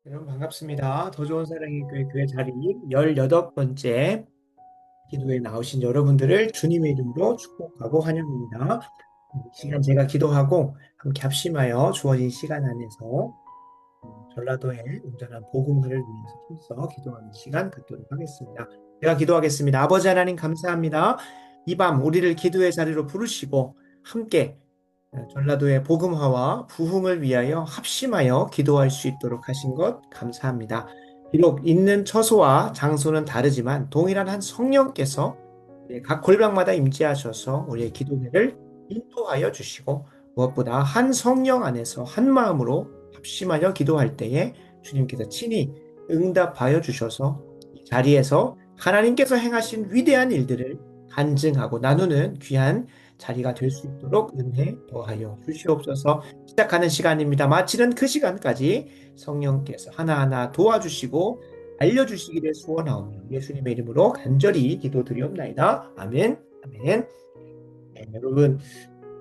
여러분 반갑습니다. 더 좋은 사랑의 교회 자리 18번째 기도에 나오신 여러분들을 주님의 이름으로 축복하고 환영합니다. 이 시간 제가 기도하고 함께 합심하여 주어진 시간 안에서 전라도의 온전한 복음화를 위해서 힘써 기도하는 시간 갖도록 하겠습니다. 제가 기도하겠습니다. 아버지 하나님 감사합니다. 이 밤 우리를 기도의 자리로 부르시고 함께 전라도의 복음화와 부흥을 위하여 합심하여 기도할 수 있도록 하신 것 감사합니다. 비록 있는 처소와 장소는 다르지만 동일한 한 성령께서 각 골방마다 임재하셔서 우리의 기도회를 인도하여 주시고 무엇보다 한 성령 안에서 한 마음으로 합심하여 기도할 때에 주님께서 친히 응답하여 주셔서 이 자리에서 하나님께서 행하신 위대한 일들을 간증하고 나누는 귀한 자리가 될 수 있도록 은혜 더하여 주시옵소서. 시작하는 시간입니다. 마치는 그 시간까지 성령께서 하나하나 도와주시고 알려주시기를 소원하오며 예수님의 이름으로 간절히 기도드리옵나이다. 아멘. 아멘. 네, 여러분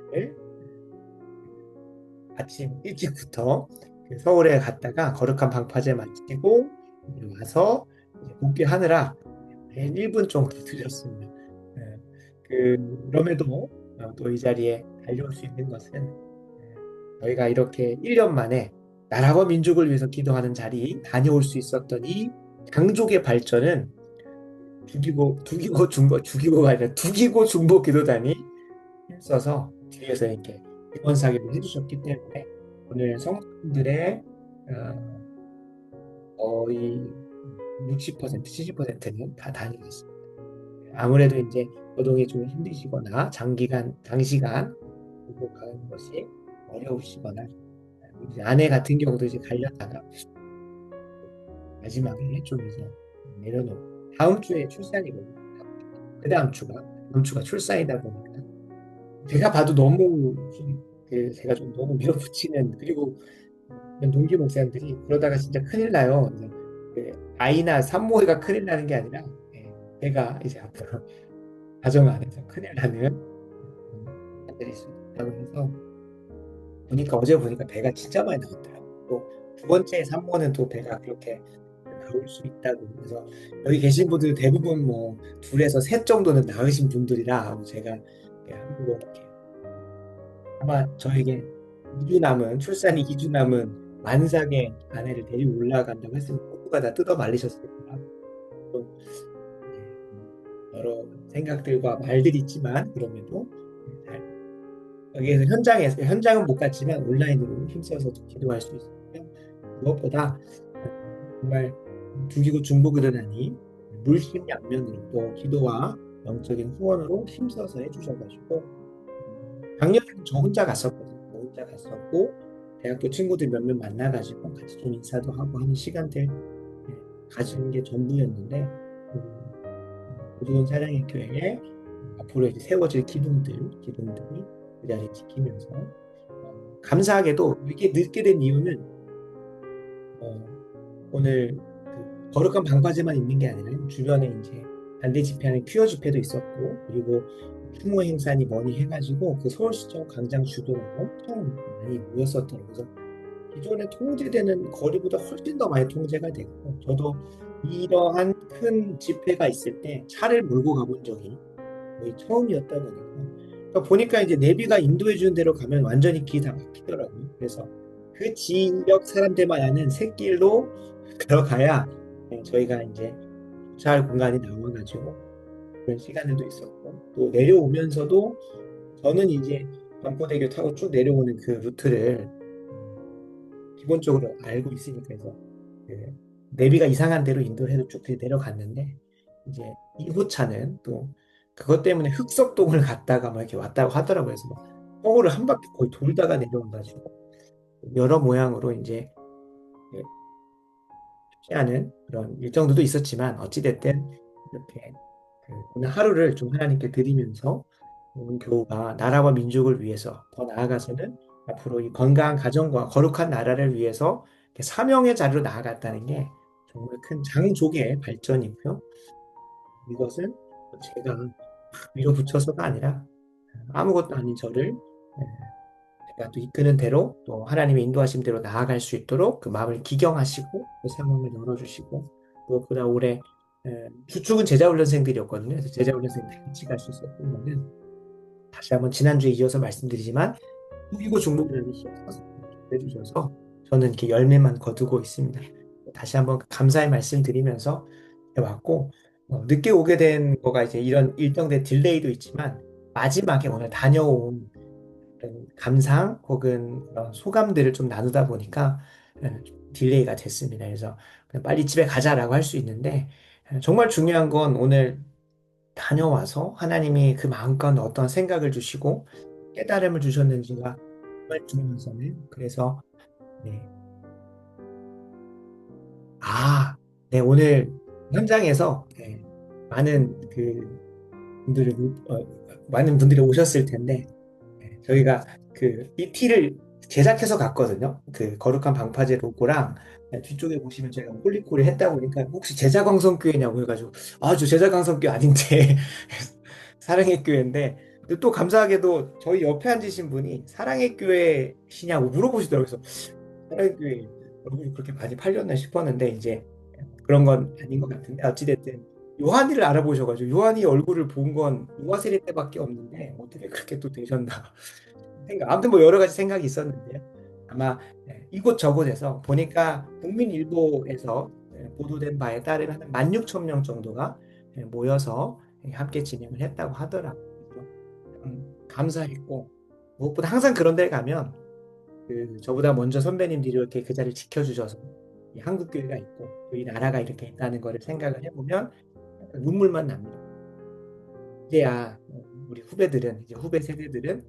오늘 아침 일찍부터 서울에 갔다가 거룩한 방파제 마치고 와서 복귀하느라 1분 정도 늦었습니다. 네, 그럼에도 또 이 자리에 달려올 수 있는 것은 저희가 이렇게 1년 만에 나라와 민족을 위해서 기도하는 자리 다녀올 수 있었던 이 강족의 발전은 죽이고가 아니라 두기고 중보 기도단이 힘써서 뒤에서 이렇게 기본 사격을 해주셨기 때문에 오늘 성도들의 거의 60%, 70%는 다 다니겠습니다. 아무래도 이제 노동이 좀 힘드시거나 장시간 공복하는 것이 어려우시거나 이제 아내 같은 경우도 이제 가려다가 마지막에 좀 이제 내려놓고 다음 주에 출산이거든요. 다음 주가 출산이다 보니까 제가 봐도 너무 제가 좀 너무 밀어붙이는 그리고 동기 목사님들이 그러다가 진짜 큰일 나요. 아이나 산모가 큰일 나는 게 아니라 제가 이제 앞으로 가정 안에서 큰일 나는 아들일 수 있다고 해서 어제 보니까 배가 진짜 많이 나왔더라고요. 또 두 번째 산모는 또 배가 그렇게 나올 수 있다고. 그래서 여기 계신 분들 대부분 뭐 둘에서 셋 정도는 낳으신 분들이라 제가 한국어 이렇게 아마 저에게 2주 남은 출산이 2주 남은 만삭의 아내를 데리고 올라간다고 했으면 모두가 다 뜯어 말리셨을 거라. 또 여러 생각들과 말들이 있지만 그럼에도 잘 여기에서 현장은 못 갔지만 온라인으로 힘써서 기도할 수 있으며 무엇보다 정말 죽이고 중보기도단이 물심양면으로 또 기도와 영적인 후원으로 힘써서 해주셔가지고 작년에는 저 혼자 갔었거든요. 저 혼자 갔었고 대학교 친구들 몇몇 만나가지고 같이 좀 인사도 하고 하는 시간들 가지는 게 전부였는데 고도원 사랑의 교회에 앞으로 이제 세워질 기둥들이 그 자리에 지키면서 감사하게도 이게 늦게 된 이유는 오늘 거룩한 방파제만 있는 게 아니라 주변에 이제 반대 집회하는 퀴어 집회도 있었고 그리고 추모 행사니 뭐니 해가지고 그 서울시청 광장 주도로 엄청 많이 모였었더라고요. 그래서 기존에 통제되는 거리보다 훨씬 더 많이 통제가 됐고 저도 이러한 큰 집회가 있을 때 차를 몰고 가본 적이 거의 처음이었다 보니까 이제 내비가 인도해 주는 대로 가면 완전히 길이 다 막히더라고요. 그래서 그 지역 사람들만 아는 샛길로 들어가야 저희가 이제 주차할 공간이 나와가지고 그런 시간들도 있었고 또 내려오면서도 저는 이제 반포대교 타고 쭉 내려오는 그 루트를 기본적으로 알고 있으니까 그래서 그 내비가 이상한 대로 인도를 해도 쭉 내려갔는데 이제 2호차는 또 그것 때문에 흑석동을 갔다가 막 이렇게 왔다고 하더라고요. 그래서 막 서울을 한 바퀴 거의 돌다가 내려온다지고 여러 모양으로 이제 쉽지 않은 그런 일정들도 있었지만 어찌됐든 이렇게 오늘 하루를 좀 하나님께 드리면서 온 교우가 나라와 민족을 위해서 더 나아가서는 앞으로 이 건강한 가정과 거룩한 나라를 위해서 이렇게 사명의 자리로 나아갔다는 게 정말 큰 장족의 발전이고요. 이것은 제가 밀어붙여서가 아니라 아무것도 아닌 저를 제가 또 이끄는 대로 또 하나님의 인도하심 대로 나아갈 수 있도록 그 마음을 기경하시고 그 상황을 열어주시고 무엇보다 올해 주축은 제자훈련생들이었거든요. 그래서 제자훈련생들 같이 갈 수 있었던 거는 다시 한번 지난주에 이어서 말씀드리지만 후기고 중복이라는 힘써서 해주셔서 저는 이렇게 열매만 거두고 있습니다. 다시 한번 감사의 말씀 드리면서 왔고 늦게 오게 된 거가 이제 이런 일정된 딜레이도 있지만 마지막에 오늘 다녀온 그런 감상 혹은 그런 소감들을 좀 나누다 보니까 딜레이가 됐습니다. 그래서 그냥 빨리 집에 가자라고 할 수 있는데 정말 중요한 건 오늘 다녀와서 하나님이 그 마음가운데 어떤 생각을 주시고 깨달음을 주셨는지가 정말 중요하잖아요. 그래서 네. 네, 오늘 현장에서 많은 분들이 많은 분들이 오셨을 텐데 저희가 이 티를 제작해서 갔거든요. 그 거룩한 방파제 로고랑 뒤쪽에 보시면 제가 홀리콜을 했다 보니까 혹시 제자광성교회냐고 해가지고 저 제자광성교회 아닌데 사랑의 교회인데 근데 또 감사하게도 저희 옆에 앉으신 분이 사랑의 교회시냐고 물어보시더라고요. 그래서 사랑의 교회 얼굴이 그렇게 많이 팔렸나 싶었는데 이제 그런 건 아닌 것 같은데 어찌됐든 요한이를 알아보셔가지고 요한이 얼굴을 본 건 요한 세례 때밖에 없는데 어떻게 그렇게 또 되셨나 생각. 아무튼 뭐 여러 가지 생각이 있었는데요. 아마 이곳저곳에서 보니까 국민일보에서 보도된 바에 따르면 한 16,000명 정도가 모여서 함께 진행을 했다고 하더라고요. 그래서 감사했고 무엇보다 항상 그런 데 가면 저보다 먼저 선배님들이 이렇게 그 자리를 지켜주셔서 이 한국교회가 있고 또 이 나라가 이렇게 있다는 거를 생각을 해보면 약간 눈물만 납니다. 이제야 우리 후배들은 이제 후배 세대들은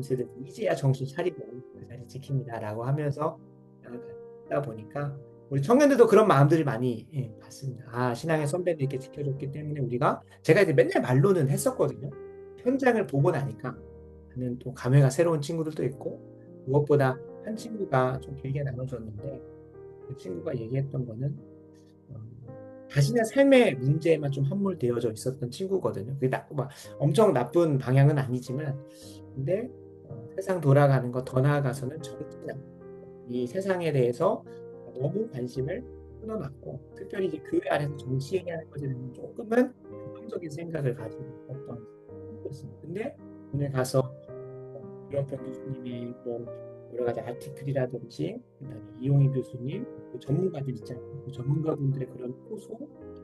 세대 이제야 정신 차리고 그 자리 지킵니다라고 하면서 나아가다 보니까 우리 청년들도 그런 마음들이 많이 봤습니다. 신앙의 선배들 이렇게 지켜줬기 때문에 우리가 제가 이제 맨날 말로는 했었거든요. 현장을 보고 나니까 하는 또 감회가 새로운 친구들도 있고 무엇보다 한 친구가 좀 길게 나눠줬는데 그 친구가 얘기했던 거는 자신의 삶의 문제에만 좀 함몰되어져 있었던 친구거든요. 그게 막 엄청 나쁜 방향은 아니지만 근데 세상 돌아가는 거 더 나아가서는 정치나 이 세상에 대해서 너무 관심을 끊어놨고 특별히 이제 교회 안에서 정치 얘기하는 것에 대해서 조금은 긍정적인 생각을 가지고 있었던 친구였습니다. 근데 오늘 가서 유영평 교수님의 그런 여러 가지 아티클이라든지 그다음에 이용희 교수님 그 전문가들 있잖아요. 그 전문가분들의 그런 호소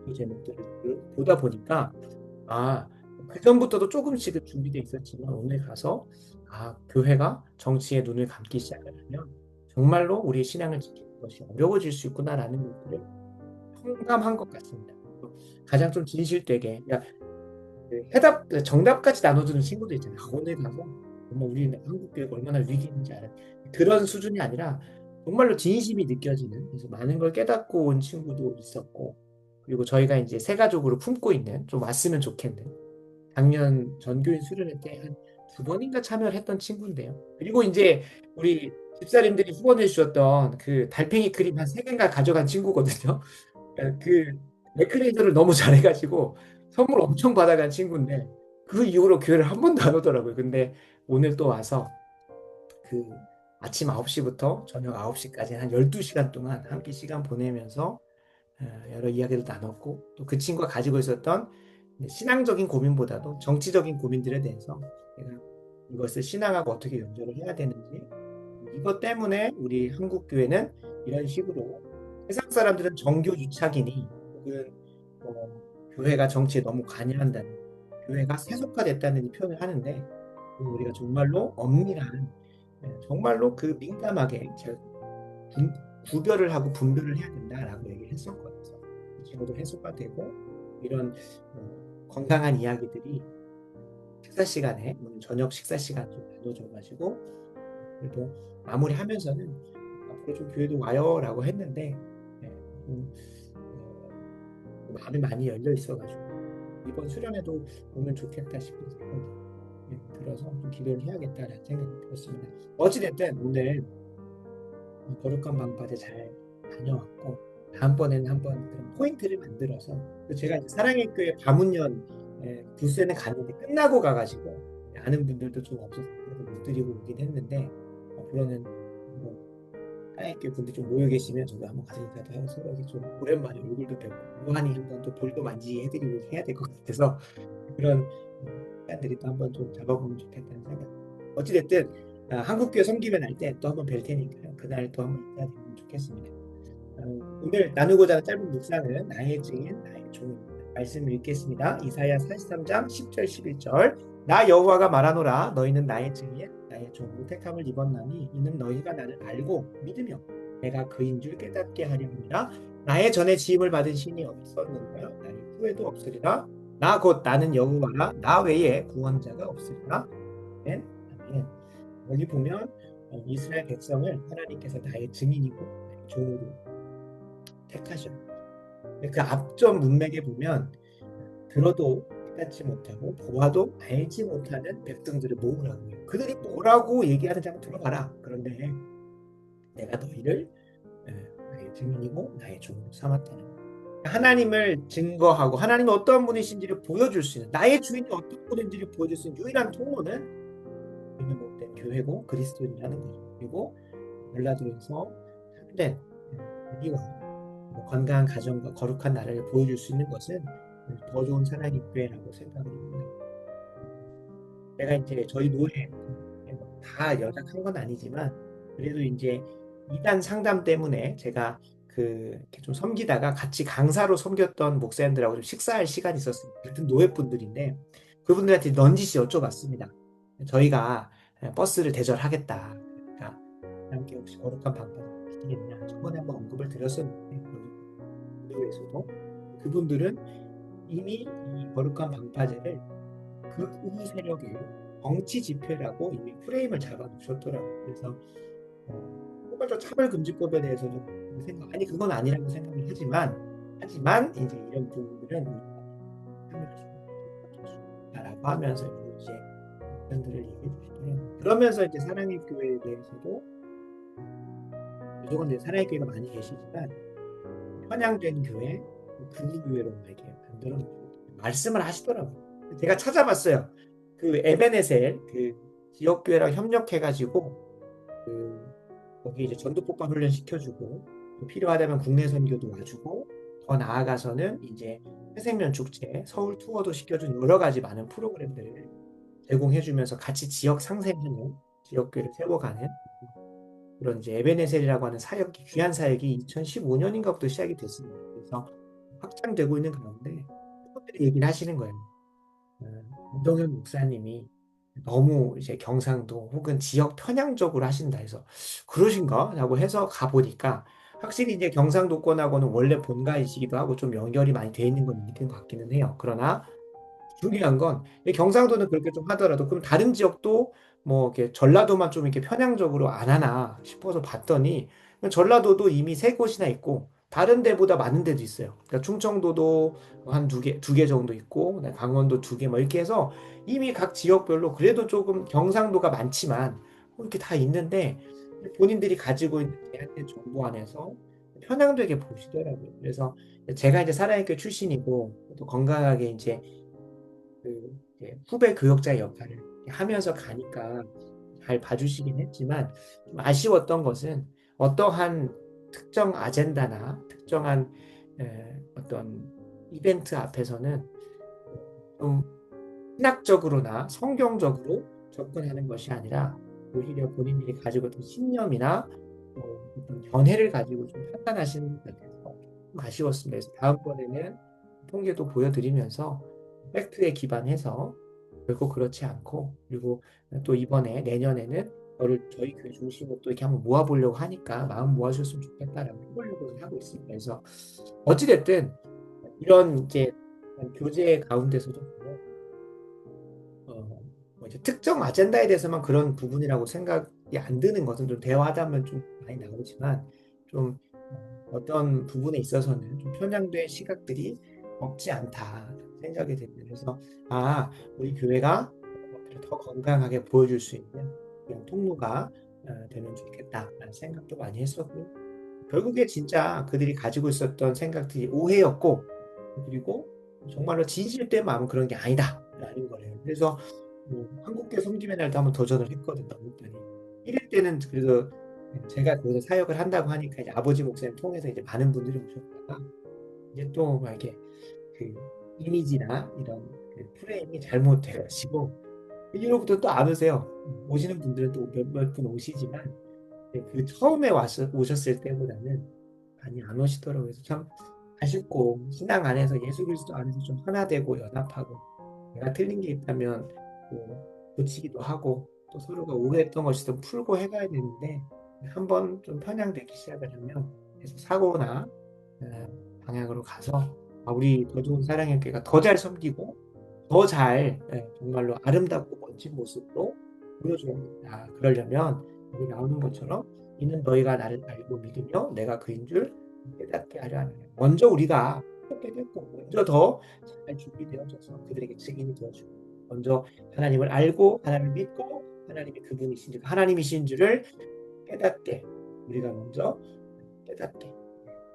그 제목들을 보다 보니까 그전부터도 조금씩은 준비돼 있었지만 오늘 가서 교회가 정치에 눈을 감기 시작을 하면 정말로 우리의 신앙을 지키는 것이 어려워질 수 있구나라는 것들을 통감한 것 같습니다. 가장 좀 진실되게 정답까지 나눠주는 친구들 있잖아요. 오늘 가서 정말 우리 한국교회가 얼마나 위기인지 알아. 그런 수준이 아니라 정말로 진심이 느껴지는 그래서 많은 걸 깨닫고 온 친구도 있었고 그리고 저희가 이제 새 가족으로 품고 있는 좀 왔으면 좋겠는 작년 전교인 수련회 때 한 두 번인가 참여를 했던 친구인데요. 그리고 이제 우리 집사님들이 후원해 주셨던 그 달팽이 크림 한 세 개인가 가져간 친구거든요. 그 레크레이저를 너무 잘해가지고 선물 엄청 받아간 친구인데 그 이후로 교회를 한 번도 안 오더라고요. 근데 오늘 또 와서 그 아침 9시부터 저녁 9시까지 한 12시간 동안 함께 시간 보내면서 여러 이야기를 나눴고 또 그 친구가 가지고 있었던 신앙적인 고민보다도 정치적인 고민들에 대해서 제가 이것을 신앙하고 어떻게 연결을 해야 되는지 이것 때문에 우리 한국 교회는 이런 식으로 세상 사람들은 정교 유착이니 혹은 교회가 정치에 너무 관여한다는 교회가 세속화됐다는 이 표현을 하는데 우리가 정말로 엄밀한 정말로 그 민감하게 분- 구별을 하고 분별을 해야 된다라고 얘기를 했었거든요. 이 친구도 해소가 되고 이런 건강한 이야기들이 식사 시간에 오늘 저녁 식사 시간 좀 나눠줘가지고 그래도 마무리하면서는 앞으로 좀 교회도 와요라고 했는데 좀, 마음이 많이 열려 있어가지고 이번 수련회도 오면 좋겠다 싶은 생각이 들어서 좀 기도를 해야겠다라는 생각이 들었습니다. 어찌됐든 오늘 거룩한 방파제 잘 다녀왔고 다음번에는 한번 그런 포인트를 만들어서 제가 이제 사랑의 교회 가문연 부스에는 갔는데 끝나고 가가지고 아는 분들도 좀 없어서 그래도 못 드리고 오긴 했는데 앞으로는 뭐 하나님께 분들 좀 모여 계시면 저도 한번 가서 인사도 하고 서로 이렇게 좀 오랜만에 얼굴도 뵙고 무한히 한번 또 볼도 만지게 해드리고 해야 될 것 같아서 그런 시간들이 또 한번 좀 잡아보면 좋겠다는 생각. 어찌됐든 한국교회 섬기면 할 때 또 한번 뵐 테니까요. 그날 또 한번 인사드리면 좋겠습니다. 오늘 나누고자 하는 짧은 묵상은 나의 증인, 나의 종입니다. 말씀을 읽겠습니다. 이사야 43장 10절 11절 나 여호와가 말하노라 너희는 나의 증인, 나의 종으로 택함을 입었나니 이는 너희가 나를 알고 믿으며 내가 그인 줄 깨닫게 하려 합니다. 나의 전에 지음을 받은 신이 없었는가요? 나의 후에도 없으리라. 나 곧 나는 여호와라 나 외에 구원자가 없으리라. 아멘. 아멘. 여기 보면 이스라엘 백성을 하나님께서 나의 증인이고 나의 종으로 택하셔. 그 앞전 문맥에 보면 들어도 깨닫지 못하고 보아도 알지 못하는 백성들을 모으라고 해요. 그들이 뭐라고 얘기하는지 한번 들어봐라. 그런데 내가 너희를 나의 증인이고 나의 종으로 삼았다는 거예요. 하나님을 증거하고 하나님이 어떤 분이신지를 보여줄 수 있는 나의 주인이 어떤 분인지를 보여줄 수 있는 유일한 통로는 믿는 못된 교회고 그리스도인이라는 거죠. 그리고 전라도에서 참된 의리와 건강한 가정과 거룩한 나라를 보여줄 수 있는 것은 더 좋은 사랑의 교회라고 생각을 합니다. 내가 이제 저희 노래 다 연락한 건 아니지만 그래도 이제 이단 상담 때문에 제가 이렇게 좀 섬기다가 같이 강사로 섬겼던 목사님들하고 좀 식사할 시간이 있었어요. 같은 노예분들인데 그분들한테 넌지시 여쭤봤습니다. 저희가 버스를 대절하겠다. 그러니까 함께 혹시 거룩한 방법을 하시겠냐. 저번에 한번 언급을 드렸었는데 교회에서도 그분들은 이미 이 거룩한 방파제를 극우 세력의 정치 집회라고 이미 프레임을 잡아놓으셨더라고요. 그래서 포괄적 차별금지법에 대해서는 아니 그건 아니라고 생각을 하지만 이제 이런 부분들은 참여할 수 없다라고 하면서 이제 의견들을 얘기해 주시더라고요. 그러면서 이제 사랑의 교회에 대해서도 무조건 이제 사랑의 교회가 많이 계시지만 편향된 교회, 극우교회로 이렇게 만들어 말씀을 하시더라고요. 제가 찾아봤어요. 그 에베네셀 그 지역교회랑 협력해가지고 거기 이제 전도폭발 훈련 시켜주고 필요하다면 국내 선교도 와주고 더 나아가서는 이제 새생명 축제, 서울 투어도 시켜준 여러 가지 많은 프로그램들을 제공해주면서 같이 지역 상생하는 지역교회를 세워가는 그런 이제 에베네셀이라고 하는 사역이 귀한 사역이 2015년인가부터 시작이 됐습니다. 그래서 확장되고 있는 가운데 그분들이 얘기를 하시는 거예요. 이동현 목사님이 너무 이제 경상도 혹은 지역 편향적으로 하신다 해서 그러신가? 라고 해서 가보니까 확실히 이제 경상도권하고는 원래 본가이시기도 하고 좀 연결이 많이 돼 있는 건 있는 것 같기는 해요. 그러나 중요한 건 경상도는 그렇게 좀 하더라도 그럼 다른 지역도 뭐 이렇게 전라도만 좀 이렇게 편향적으로 안 하나 싶어서 봤더니 전라도도 이미 세 곳이나 있고 다른 데보다 많은 데도 있어요. 그러니까 충청도도 한 두 개 정도 있고 강원도 두 개 뭐 이렇게 해서 이미 각 지역별로 그래도 조금 경상도가 많지만 이렇게 다 있는데 본인들이 가지고 있는 제한된 정보 안에서 편향되게 보시더라고요. 그래서 제가 이제 사랑의교 출신이고 또 건강하게 이제 이제 후배 교역자 역할을 하면서 가니까 잘 봐주시긴 했지만 좀 아쉬웠던 것은 어떠한 특정 아젠다나 특정한 어떤 이벤트 앞에서는 좀 신학적으로나 성경적으로 접근하는 것이 아니라 오히려 본인들이 가지고 있던 신념이나 어떤 견해를 가지고 좀 판단하시는 것 같아서 좀 아쉬웠습니다. 그래서 다음번에는 통계도 보여드리면서 팩트에 기반해서 결국 그렇지 않고 그리고 또 이번에 내년에는 저희 교회 중심으로 또 이렇게 한번 모아보려고 하니까 마음 모아주셨으면 좋겠다라고 해보려고 하고 있습니다. 그래서 어찌됐든 이런 이제 교제 가운데서도 보면 뭐 이제 특정 아젠다에 대해서만 그런 부분이라고 생각이 안 드는 것은 좀 대화하다 보면 좀 많이 나오지만 좀 어떤 부분에 있어서는 좀 편향된 시각들이 없지 않다 생각이 됩니다. 그래서 우리 교회가 더 건강하게 보여줄 수 있는 그런 통로가 되면 좋겠다라는 생각도 많이 했었고 결국에 진짜 그들이 가지고 있었던 생각들이 오해였고 그리고 정말로 진실된 마음은 그런 게 아니다라는 거예요. 그래서 한국교회 섬김의 날도 한번 도전을 했거든요. 그랬더니 1일 때는 그래도 제가 거기서 사역을 한다고 하니까 이제 아버지 목사님 통해서 이제 많은 분들이 오셨다가 이제 또 막 이렇게 그 이미지나 이런 그 프레임이 잘못돼가지고 이후로부터 또 안 오세요. 오시는 분들은 또 몇몇 분 오시지만 그 처음에 오셨을 때보다는 많이 안 오시더라고요. 그래서 참 아쉽고 신앙 안에서 예수 그리스도 안에서 좀 하나 되고 연합하고 내가 틀린 게 있다면 또 고치기도 하고 또 서로가 오해했던 것이 좀 풀고 해가야 되는데 한번 좀 편향되기 시작을 하면 계속 사고나 방향으로 가서 우리 더 좋은 사랑의 교회가 더 잘 섬기고 더 잘 정말로 아름답고 멋진 모습으로 보여줘야 된다. 그러려면 여기 나오는 것처럼 이는 너희가 나를 알고 믿으며 내가 그인 줄 깨닫게 하려 하느냐. 먼저 우리가 그렇게 됐고 먼저 더 잘 준비되어져서 그들에게 증인이 되어주고 먼저 하나님을 알고 하나님을 믿고 하나님이 그분이신 줄 하나님이신 줄을 깨닫게 우리가 먼저 깨닫게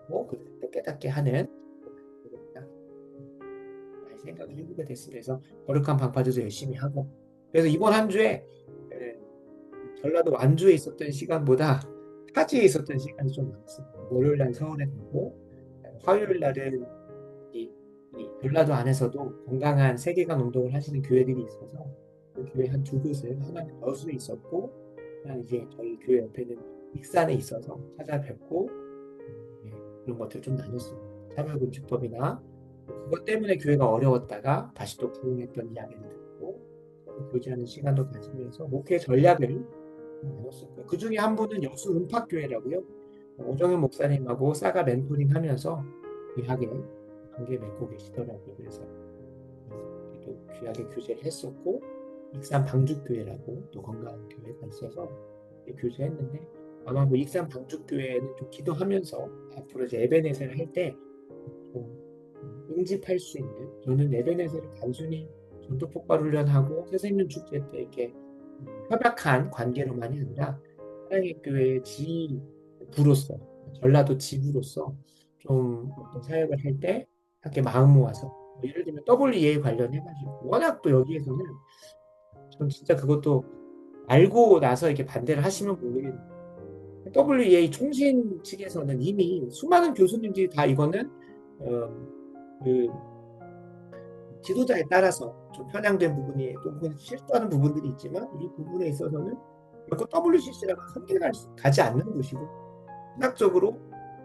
하고 그들을 깨닫게 하는 생각을 해보게 됐습니다. 그래서 거룩한 방파제도 열심히 하고 그래서 이번 한 주에 전라도 완주에 있었던 시간보다 타지에 있었던 시간이 좀 많습니다. 월요일 날 서울에 가고 화요일 날은 이 전라도 안에서도 건강한 세계관 운동을 하시는 교회들이 있어서 그 교회 한 두 곳을 하나는 여수에 있었고 하나는 이제 저희 교회 옆에는 익산에 있어서 찾아뵙고 그런 것들을 좀 나눴습니다. 차별금지법이나 그것 때문에 교회가 어려웠다가 다시 또 부흥했던 이야기를 듣고 교제하는 시간도 가지면서 목회 전략을 나눴었고요. 그 중에 한 분은 여수 은팍교회라고요. 오정현 목사님하고 싸가 멘토링 하면서 귀하게 관계 맺고 계시더라고요. 그래서 또 귀하게 교제를 했었고 익산 방죽교회라고 또 건강한 교회가 있어서 교제했는데 아마 뭐 익산 방죽교회는 좀 기도하면서 앞으로 이제 에베네셀을 할 때 좀 응집할 수 있는 저는 에베네셀을 단순히 전투폭발 훈련하고 새생명 축제 때 이렇게 협약한 관계로만이 아니라 사랑의 교회의 지부로서 전라도 지부로서 좀 어떤 사역을 할 때 함께 마음 모아서 예를 들면 WEA 관련해가지고 워낙 또 여기에서는 전 진짜 그것도 알고 나서 이렇게 반대를 하시면 모르겠는데 WEA 총신 측에서는 이미 수많은 교수님들이 다 이거는 그 지도자에 따라서 좀 편향된 부분이 또 혹은 실수하는 부분들이 있지만 이 부분에 있어서는 결코 WCC라고 한계를 가지 않는 것이고 신학적으로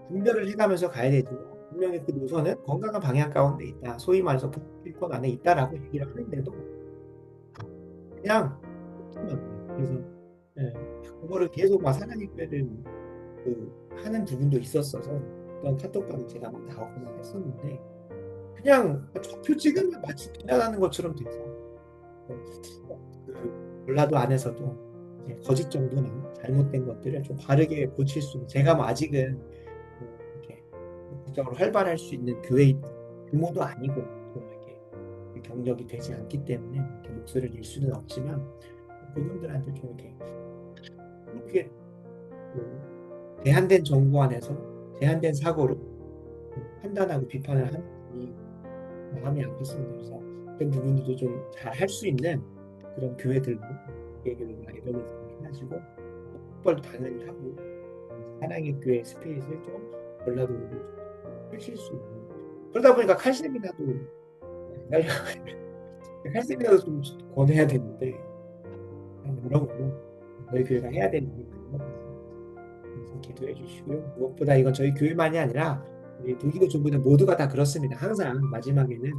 분별을 해가면서 가야 되지만 분명히 그 노선은 건강한 방향 가운데 있다. 소위 말해서 복귀권 안에 있다라고 얘기를 하는데도 그냥 그래서 그거를 계속 막 사랑의 교회를 하는 부분도 있었어서 어떤 카톡방에 제가 막 나오거나 했었는데 그냥 좌표 찍으면 마치 비난하는 것처럼 돼서 그 전라도 안에서도 거짓 정도는 잘못된 것들을 좀 바르게 고칠 수 있는 제가 뭐 아직은 이렇게 국적으로 활발할 수 있는 교회 규모도 아니고 또 이렇게 경력이 되지 않기 때문에 이렇게 목소리를 낼 수는 없지만 그분들한테 좀 이렇게 제한된 정보 안에서 제한된 사고로 판단하고 비판을 하는 마음이 아팠습니다. 그래서 그런 부분들도 좀 잘 할 수 있는 그런 교회들로 얘기를 해가지고 폭발도 당연히 하고 사랑의 교회 스페이스를 좀 전라도로 펼칠 수 있는 그러다 보니까 칼세미나도 칼세미나도 좀 권해야 되는데 이런 거 저희 교회가 해야 되는 게 그런 것 같습니다. 그래서 기도해 주시고요. 무엇보다 이건 저희 교회만이 아니라 우리 동기도 중부는 모두가 다 그렇습니다. 항상 마지막에는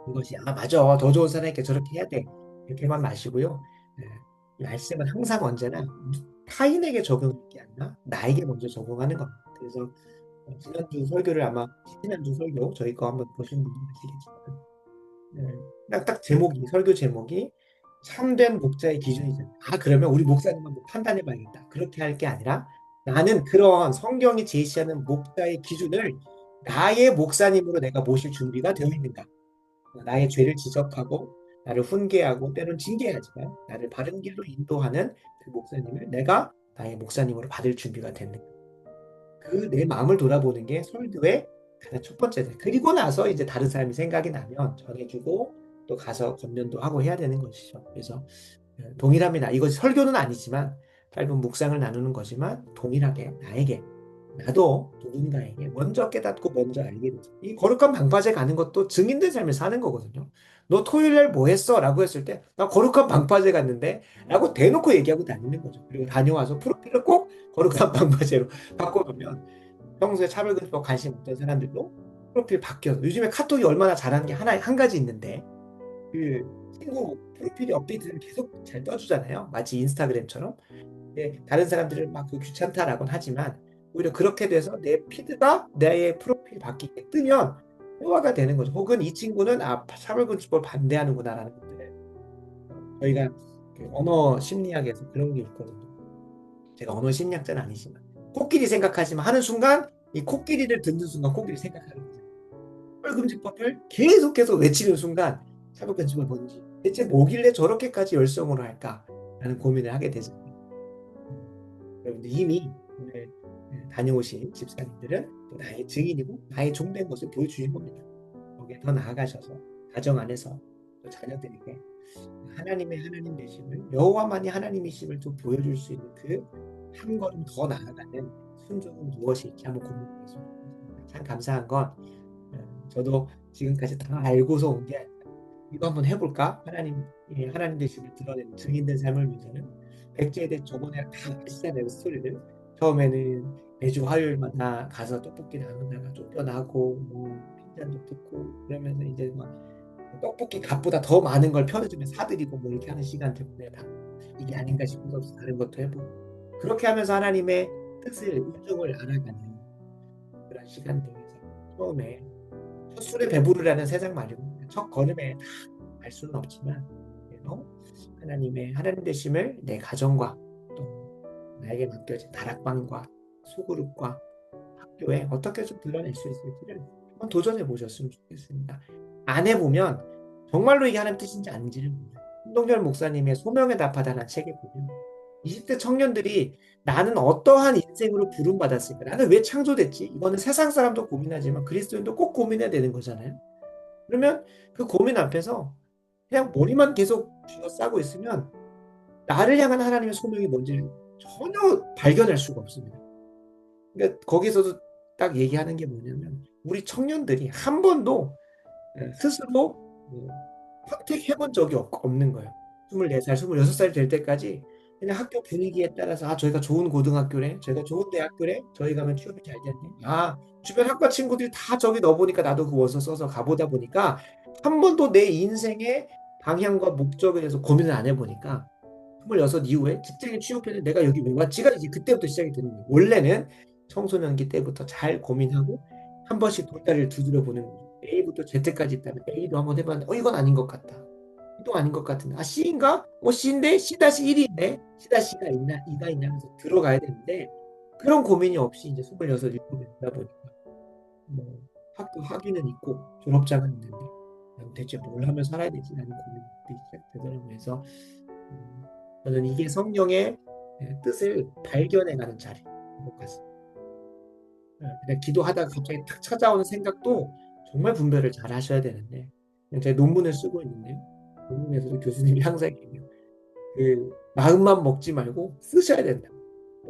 이것이 맞아 더 좋은 사람에게 저렇게 해야 돼 이렇게만 마시고요. 이 말씀은 항상 언제나 타인에게 적용할 게 아니라 나에게 먼저 적용하는 겁니다. 그래서 지난주 설교를 아마 지난주 설교 저희 거 한번 보신 분들 아시겠지만 딱 제목이 설교 제목이 참된 목자의 기준이잖아요. 그러면 우리 목사님 한번 판단해 봐야겠다. 그렇게 할 게 아니라 나는 그런 성경이 제시하는 목자의 기준을 나의 목사님으로 내가 모실 준비가 되어 있는가. 나의 죄를 지적하고 나를 훈계하고 때로는 징계하지만 나를 바른 길로 인도하는 그 목사님을 내가 나의 목사님으로 받을 준비가 됐는가. 그 내 마음을 돌아보는 게 설교의 가장 첫 번째다. 그리고 나서 이제 다른 사람이 생각이 나면 전해주고 또 가서 권면도 하고 해야 되는 것이죠. 그래서 동일합니다. 이것이 설교는 아니지만 짧은 묵상을 나누는 거지만 동일하게 나에게 나도 누군가에게 먼저 깨닫고 먼저 알게 되죠. 이 거룩한 방파제 가는 것도 증인된 삶을 사는 거거든요. 너 토요일 날 뭐 했어? 라고 했을 때 나 거룩한 방파제 갔는데 라고 대놓고 얘기하고 다니는 거죠. 그리고 다녀와서 프로필을 꼭 거룩한 방파제로 바꿔놓으면 평소에 차별금지법 관심 없던 사람들도 프로필 바뀌어서 요즘에 카톡이 얼마나 잘하는 게 한 가지 있는데 그 친구 프로필이 업데이트를 계속 잘 떠주잖아요. 마치 인스타그램처럼. 네, 다른 사람들은 막 그 귀찮다라고는 하지만 오히려 그렇게 돼서 내 피드가 내 프로필 바뀌게 뜨면 회화가 되는 거죠. 혹은 이 친구는 차별금지법을 반대하는구나라는 것들을 저희가 그 언어 심리학에서 그런 게 있거든요. 제가 언어 심리학자는 아니지만 코끼리 생각하지만 하는 순간 이 코끼리를 듣는 순간 코끼리 생각하는 거죠. 차별금지법을 계속해서 외치는 순간 차별금지법이 뭔지 대체 뭐길래 저렇게까지 열성으로 할까라는 고민을 하게 되죠. 여러분들 이미 오늘 다녀오신 집사님들은 또 나의 증인이고 나의 종된 것을 보여주신 겁니다. 거기에 더 나아가셔서 가정 안에서 또 자녀들에게 하나님의 하나님 되심을 여호와만이 하나님이심을 좀 보여줄 수 있는 그 한 걸음 더 나아가는 순종은 무엇일지 한번 고민해보겠습니다. 참 감사한 건 저도 지금까지 다 알고서 온 게 아니라 이거 한번 해볼까? 하나님 되심을 드러내는 증인된 삶을 위해서는 백제에 대해 저번에 다 아시잖아요, 스토리를. 처음에는 매주 화요일마다 가서 떡볶이 나누다가 쫓겨나고 뭐 핀잔도 듣고 그러면서 이제 막 떡볶이 값보다 더 많은 걸 편의점에 사드리고 뭐 이렇게 하는 시간들 보내다 이게 아닌가 싶어서 다른 것도 해보고 그렇게 하면서 하나님의 뜻을 의중을 알아가는 그런 시간들에서 처음에 첫 술에 배부르라는 세상 말이고 첫 걸음에 알 수는 없지만 그래도 하나님의 하나님 되심을 내 가정과 또 나에게 맡겨진 다락방과 소그룹과 학교에 어떻게 좀 드러낼 수 있을지를 한번 도전해 보셨으면 좋겠습니다. 안 해보면 정말로 이게 하나님 뜻인지 아닌지를 모르요. 신동열 목사님의 소명에 답하다는 책에 보면 20대 청년들이 나는 어떠한 인생으로 부름받았을까? 나는 왜 창조됐지? 이거는 세상 사람도 고민하지만 그리스도인도 꼭 고민해야 되는 거잖아요. 그러면 그 고민 앞에서 그냥 머리만 계속 쥐어싸고 있으면 나를 향한 하나님의 소명이 뭔지를 전혀 발견할 수가 없습니다. 그러니까 거기서도 딱 얘기하는 게 뭐냐면 우리 청년들이 한 번도 스스로 선택해 본 적이 없는 거예요. 24살, 26살 될 때까지 그냥 학교 분위기에 따라서 저희가 좋은 고등학교래, 저희가 좋은 대학교래, 저희 가면 취업이 잘 됐네. 주변 학과 친구들이 다 저기 넣어보니까 나도 그 원서 써서 가보다 보니까 한 번도 내 인생의 방향과 목적에 대해서 고민을 안 해보니까 26 이후에 직장에 취업했는데 내가 여기 왜 왔지가 이제 그때부터 시작이 되는 거예요. 원래는 청소년기 때부터 잘 고민하고 한 번씩 돌다리를 두드려 보는 거죠. A부터 Z까지 있다면 A도 한번 해봤는데 이건 아닌 것 같다. B도 아닌 것 같은데 C인가? C인데 C-1인데 C-가 있나? E가 있나 하면서 들어가야 되는데 그런 고민이 없이 이제 26, 7이 되다 보니까 뭐 학교 학위는 있고 졸업장은 있는데 대체 뭘 하면 살아야 되지라는 고민이 시작되더라고요. 그래서 저는 이게 성령의 뜻을 발견해가는 자리인 것 같습니다. 그냥 기도하다가 갑자기 탁 찾아오는 생각도 정말 분별을 잘 하셔야 되는데 제가 논문을 쓰고 있는데 논문에서도 교수님이 항상 얘기해요. 그 마음만 먹지 말고 쓰셔야 된다.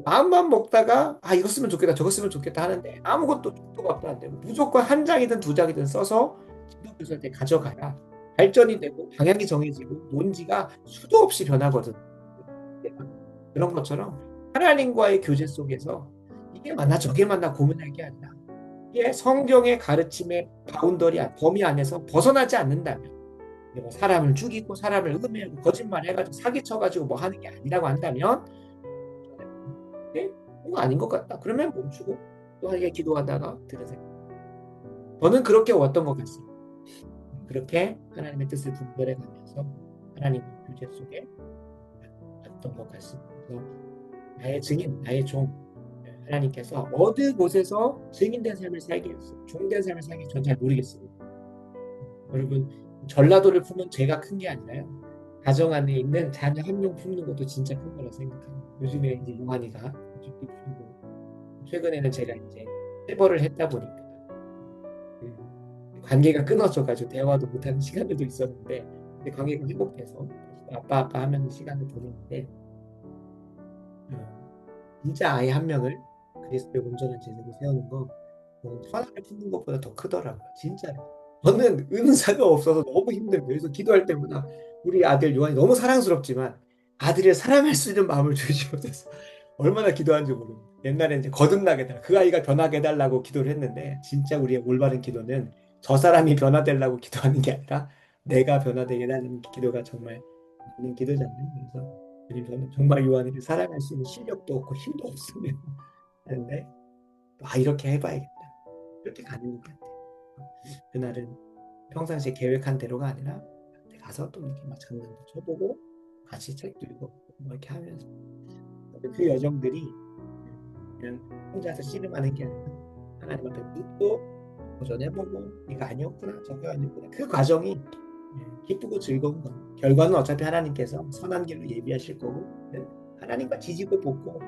마음만 먹다가 이거 쓰면 좋겠다 저거 쓰면 좋겠다 하는데 아무것도 족도가 안 되고 무조건 한 장이든 두 장이든 써서 기독교서한테 가져가야 발전이 되고 방향이 정해지고 논지가 수도 없이 변하거든. 그런 것처럼 하나님과의 교제 속에서 이게 맞나 저게 맞나 고민할 게 아니라 이게 성경의 가르침의 바운더리 범위 안에서 벗어나지 않는다면 뭐 사람을 죽이고 사람을 음해하고 거짓말해가지고 사기쳐가지고 뭐 하는 게 아니라고 한다면 이거 아닌 것 같다. 그러면 멈추고 또 하게 기도하다가 들으세요. 저는 그렇게 왔던 것 같습니다. 그렇게 하나님의 뜻을 분별해가면서 하나님의 교제 속에 왔던 것 같습니다. 그래서 나의 증인, 나의 종 하나님께서 어느 곳에서 증인된 삶을 살게 했어요. 종된 삶을 살게 전 잘 모르겠습니다. 여러분 전라도를 품은 죄가 큰 게 아니라요. 가정 안에 있는 자녀 한 명 품는 것도 진짜 큰 거라 생각합니다. 요즘에 이제 용환이가 최근에는 제가 이제 세벌을 했다 보니까 관계가 끊어져가지고 대화도 못하는 시간들도 있었는데 관계가 회복돼서 아빠 하면 시간을 보내는데 진짜 아이 한 명을 그리스도의 온전한 제자로 세우는 거 천하를 품는 것보다 더 크더라고요. 진짜로. 저는 은사가 없어서 너무 힘들고 그래서 기도할 때마다 우리 아들 요한이 너무 사랑스럽지만 아들을 사랑할 수 있는 마음을 주지 못해서 얼마나 기도하는지 모르고 옛날에 이제 거듭나게 해달라 그 아이가 변하게 해달라고 기도를 했는데 진짜 우리의 올바른 기도는 저 사람이 변화되려고 기도하는 게 아니라 내가 변화되게 해달라는 기도가 정말 맞는 기도잖아요. 그래서 주님 저는 정말 요한이를 사랑할 수 있는 실력도 없고 힘도 없으면 하는데 이렇게 해봐야겠다. 그렇게 가는 것 같아요. 그날은 평상시에 계획한 대로가 아니라 가서 또 이렇게 막 장난도 쳐보고 같이 책도 읽어보고 뭐 이렇게 하면서 그 여정들이 그냥 혼자서 씨름하는 게 아니라 하나님 앞에 묻고 도전해보고 이거 아니었구나 저거 아니었구나 그 과정이 기쁘고 즐거운 거예요. 결과는 어차피 하나님께서 선한 길로 예비하실 거고 하나님과 지지고 볶고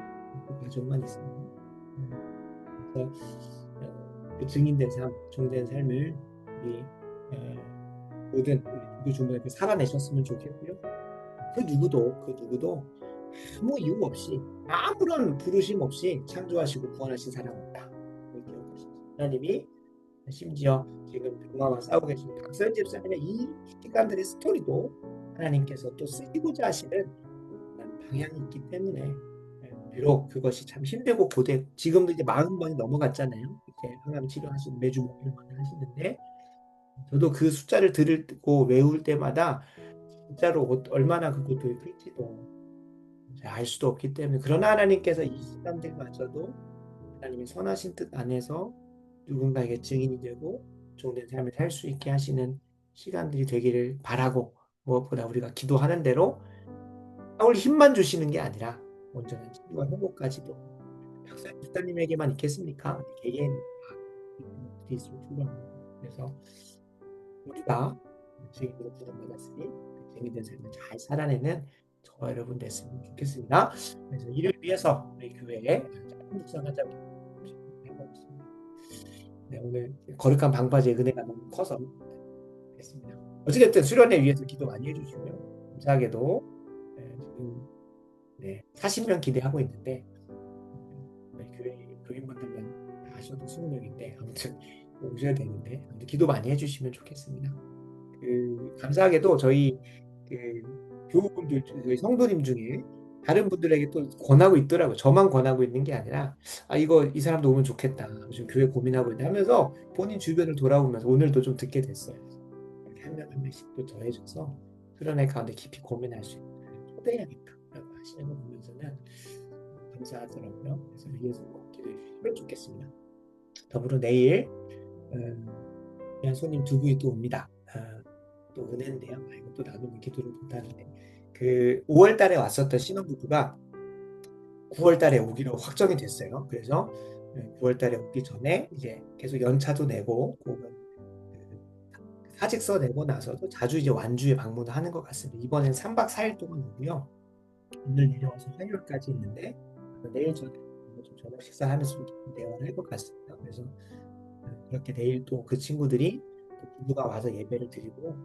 그 과정만 있습니다. 그래서 그 증인된 삶, 종된 삶을 우리 모든 우리 주부님께 살아내셨으면 좋겠고요. 그 누구도 아무 이유 없이 아무런 부르심 없이 창조하시고 구원하신 사람 없다. 하나님이 심지어 지금 병마와 싸우고 계신 박선 집사님의 이 시간들의 스토리도 하나님께서 또 쓰시고자 하시는 방향이 있기 때문에 비록 그것이 참 힘들고 고되고 지금도 이제 40번이 넘어갔잖아요. 이제 항암 치료하시는 매주 목요일마다 하시는데 저도 그 숫자를 들고 외울 때마다 진짜로 얼마나 그 고통이 클지도 알 수도 없기 때문에 그러나 하나님께서 이 시간들마저도 하나님의 선하신 뜻 안에서 누군가에게 증인이 되고 종된 삶을 살 수 있게 하시는 시간들이 되기를 바라고 무엇보다 우리가 기도하는 대로 싸울 힘만 주시는 게 아니라 온전한 치유와 회복까지도 박사님 집사님에게만 있겠습니까? 개개인 다 있으면 좋겠습니다. 그래서 우리가 증인으로 부름받았으니 그 증인된 삶을 잘 살아내는 저와 여러분 됐으면 좋겠습니다. 그래서 이를 위해서 우리 교회에 짧은 묵상하자고 해보겠습니다. 네, 오늘 거룩한 방파제의 은혜가 너무 커서 됐습니다. 어찌됐든 수련회 위해서 기도 많이 해주시고요. 감사하게도 지금 40명 기대하고 있는데 교회 교인분들만 다 하셔도 20명인데 아무튼 오셔야 되는데 아무튼 기도 많이 해주시면 좋겠습니다. 감사하게도 저희 교우분들, 저희 성도님 중에 다른 분들에게 또 권하고 있더라고요. 저만 권하고 있는 게 아니라 이거 이 사람도 오면 좋겠다. 지금 교회 고민하고 있다 하면서 본인 주변을 돌아보면서 오늘도 좀 듣게 됐어요. 이렇게 한 명 한 명씩 또 더해줘서 수련회 가운데 깊이 고민할 수 있는 초대해야겠다라고 하시는 거 보면서는 감사하더라고요. 그래서 위에서 기도해 주시면 좋겠습니다. 더불어 내일 그냥 손님 두 분이 또 옵니다. 또 은혜인데요. 또 나누는 기도를 못하는데 5월 달에 왔었던 신혼부부가 9월 달에 오기로 확정이 됐어요. 그래서 9월 달에 오기 전에 이제 계속 연차도 내고 혹은 사직서 내고 나서도 자주 이제 완주에 방문을 하는 것 같습니다. 이번엔 3박 4일 동안 오고요. 오늘 내려와서 화요일까지 있는데 내일 좀 저녁 식사하면서 좀 대화를 할 것 같습니다. 그래서 그렇게 내일 또 그 친구들이 부부가 와서 예배를 드리고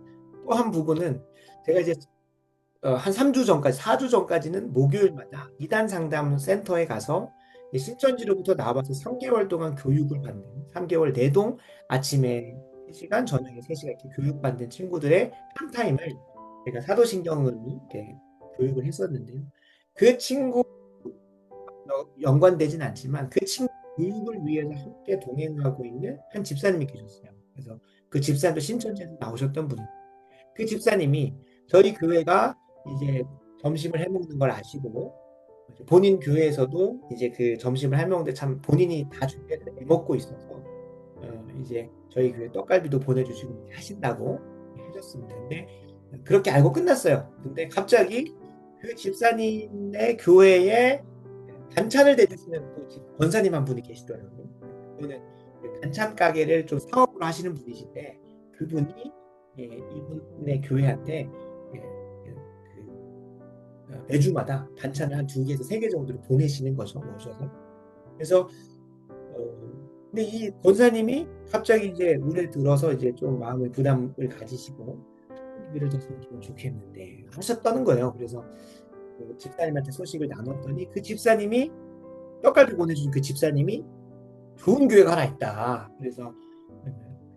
또 한 부부는 제가 이제 한 3주 전까지 4주 전까지는 목요일마다 이단 상담 센터에 가서 신천지로부터 나와서 3개월 동안 교육을 받는 3개월 내동 아침에 3시간 저녁에 3시간 이렇게 교육받는 친구들의 한 타임을 제가 사도신경을 이렇게 교육을 했었는데요. 그 친구 연관되진 않지만 그 친구 교육을 위해서 함께 동행하고 있는 한 집사님이 계셨어요. 그래서 그 집사님도 신천지에서 나오셨던 분이에요. 그 집사님이 저희 교회가 이제 점심을 해먹는 걸 아시고 본인 교회에서도 이제 그 점심을 해먹는데 참 본인이 다 준비해서 해먹고 있어서 이제 저희 교회 떡갈비도 보내주시고 하신다고 해줬습니다. 근데 그렇게 알고 끝났어요. 근데 갑자기 그 집사님의 교회에 반찬을 대주시는 또 권사님 한 분이 계시더라고요. 그분은 반찬 가게를 좀 사업으로 하시는 분이신데 그분이 이분의 교회한테 매주마다 반찬을 한 2개에서 3개 정도를 보내시는 거죠. 오셔서. 그래서 근데 이 권사님이 갑자기 이제 올해 들어서 이제 좀 마음의 부담을 가지시고 일을 더 섬기면 좋겠는데 하셨다는 거예요. 그래서 그 집사님한테 소식을 나눴더니 그 집사님이 떡갈비 보내준 그 집사님이 좋은 교회가 하나 있다. 그래서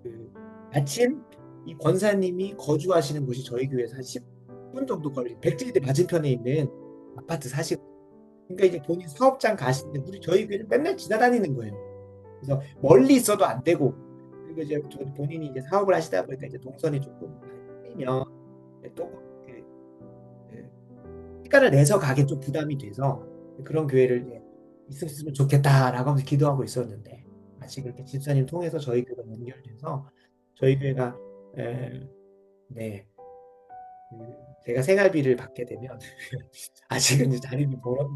그 마침 이 권사님이 거주하시는 곳이 저희 교회에서 한 10분 정도 걸린 백제대 맞은편에 있는 아파트 사시고, 그러니까 이제 본인 사업장 가시는데 우리 저희 교회를 맨날 지나다니는 거예요. 그래서 멀리 있어도 안 되고, 그리고 이제 본인이 이제 사업을 하시다 보니까 이제 동선이 조금 걸리면 또 시간을 내서 가기 좀 부담이 돼서 그런 교회를 이제 있었으면 좋겠다라고 하면서 기도하고 있었는데, 마치 그렇게 집사님 통해서 저희 교회가 연결돼서 저희 교회가 네, 제가 생활비를 받게 되면 아직은 이제 자리를 벌어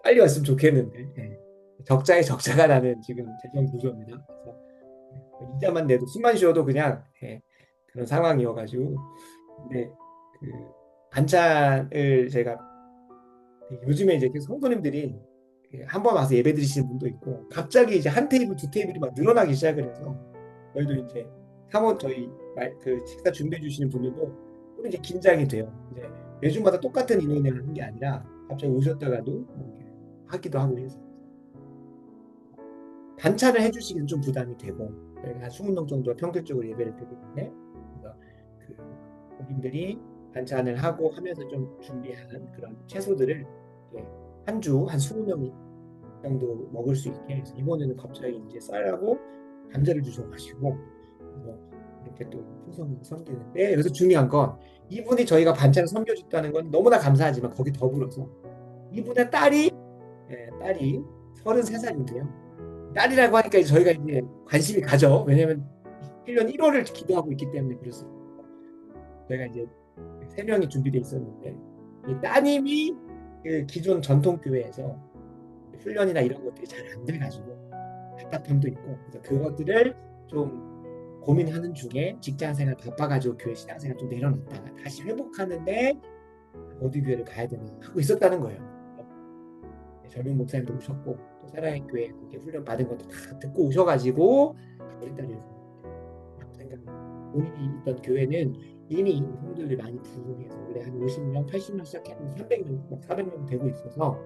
빨리 왔으면 좋겠는데, 적자에 적자가 나는 지금 재정 구조입니다. 그래서 이자만 내도 숨만 쉬어도 그냥 그런 상황이어가지고, 근데 그 반찬을 제가 요즘에 이제 성도님들이 한 번 와서 예배 드리시는 분도 있고 갑자기 이제 한 테이블 두 테이블이 막 늘어나기 시작을 해서 저희도 이제 사원 저희 그 식사 준비해 주시는 분들도 또 이제 긴장이 돼요. 이제 매주마다 똑같은 인원을 하는 게 아니라 갑자기 오셨다가도 이렇게 하기도 하고 해서 반찬을 해주시기는 좀 부담이 되고, 저희가 한 20명 정도 평균적으로 예배를 드리는데, 그래서 그 본인들이 반찬을 하고 하면서 좀 준비한 그런 채소들을 한 주 한 20명 정도 먹을 수 있게 해서 이번에는 갑자기 이제 쌀하고 감자를 주셔가지고 이렇게 또 풍성하게 섬기는데, 여기서 중요한 건 이분이 저희가 반찬을 섬겨줬다는 건 너무나 감사하지만 거기 더불어서 이분의 딸이 33살인데요. 딸이라고 하니까 이제 저희가 이제 관심이 가죠. 왜냐면 1년 1월을 기도하고 있기 때문에. 그래서 저희가 이제 3명이 준비돼 있었는데 이 따님이 그 기존 전통교회에서 훈련이나 이런 것들이 잘 안 돼가지고 답답함도 있고, 그래서 그것들을 좀 고민하는 중에 직장 생활 바빠가지고 교회 신앙생활 좀 내려놨다가 다시 회복하는데 어디 교회를 가야 되나 하고 있었다는 거예요. 젊은 목사님도 오셨고 또 사랑의 교회 이렇게 훈련 받은 것도 다 듣고 오셔가지고 우리 딸이 생각 본인이 있던 교회는 이미 성도들이 많이 부흥해서 원래 한 50명, 80명 시작했는데 300명, 막 400명 되고 있어서,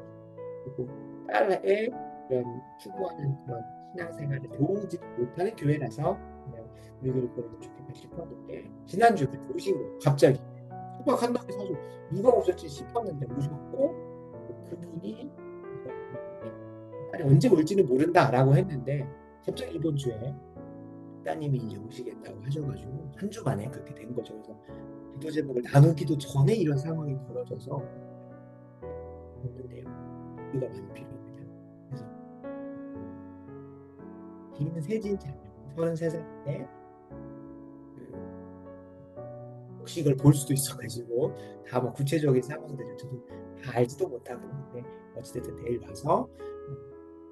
그리고 딸의 그런 추구하는 그런 신앙생활을 도우지 못하는 교회라서 그냥 우리들을 보내도 좋겠다 싶었는데 지난주에 오신 거예요. 갑자기 소박한다고 해서 누가 오셨지 싶었는데 오셨고, 그분이 딸이 언제 올지는 모른다라고 했는데 갑자기 이번 주에 따님이 이제 오시겠다고 하셔가지고 한 주 만에 그렇게 된 거죠. 그래서 기도 제목을 나누기도 전에 이런 상황이 벌어져서 없는데요. 기도가 많이 필요합니다. 그래서 김세진 자녀 33살인데 혹시 이걸 볼 수도 있어가지고 다 뭐 구체적인 상황들을 저도 다 알지도 못하고 있는데 어찌됐든 내일 와서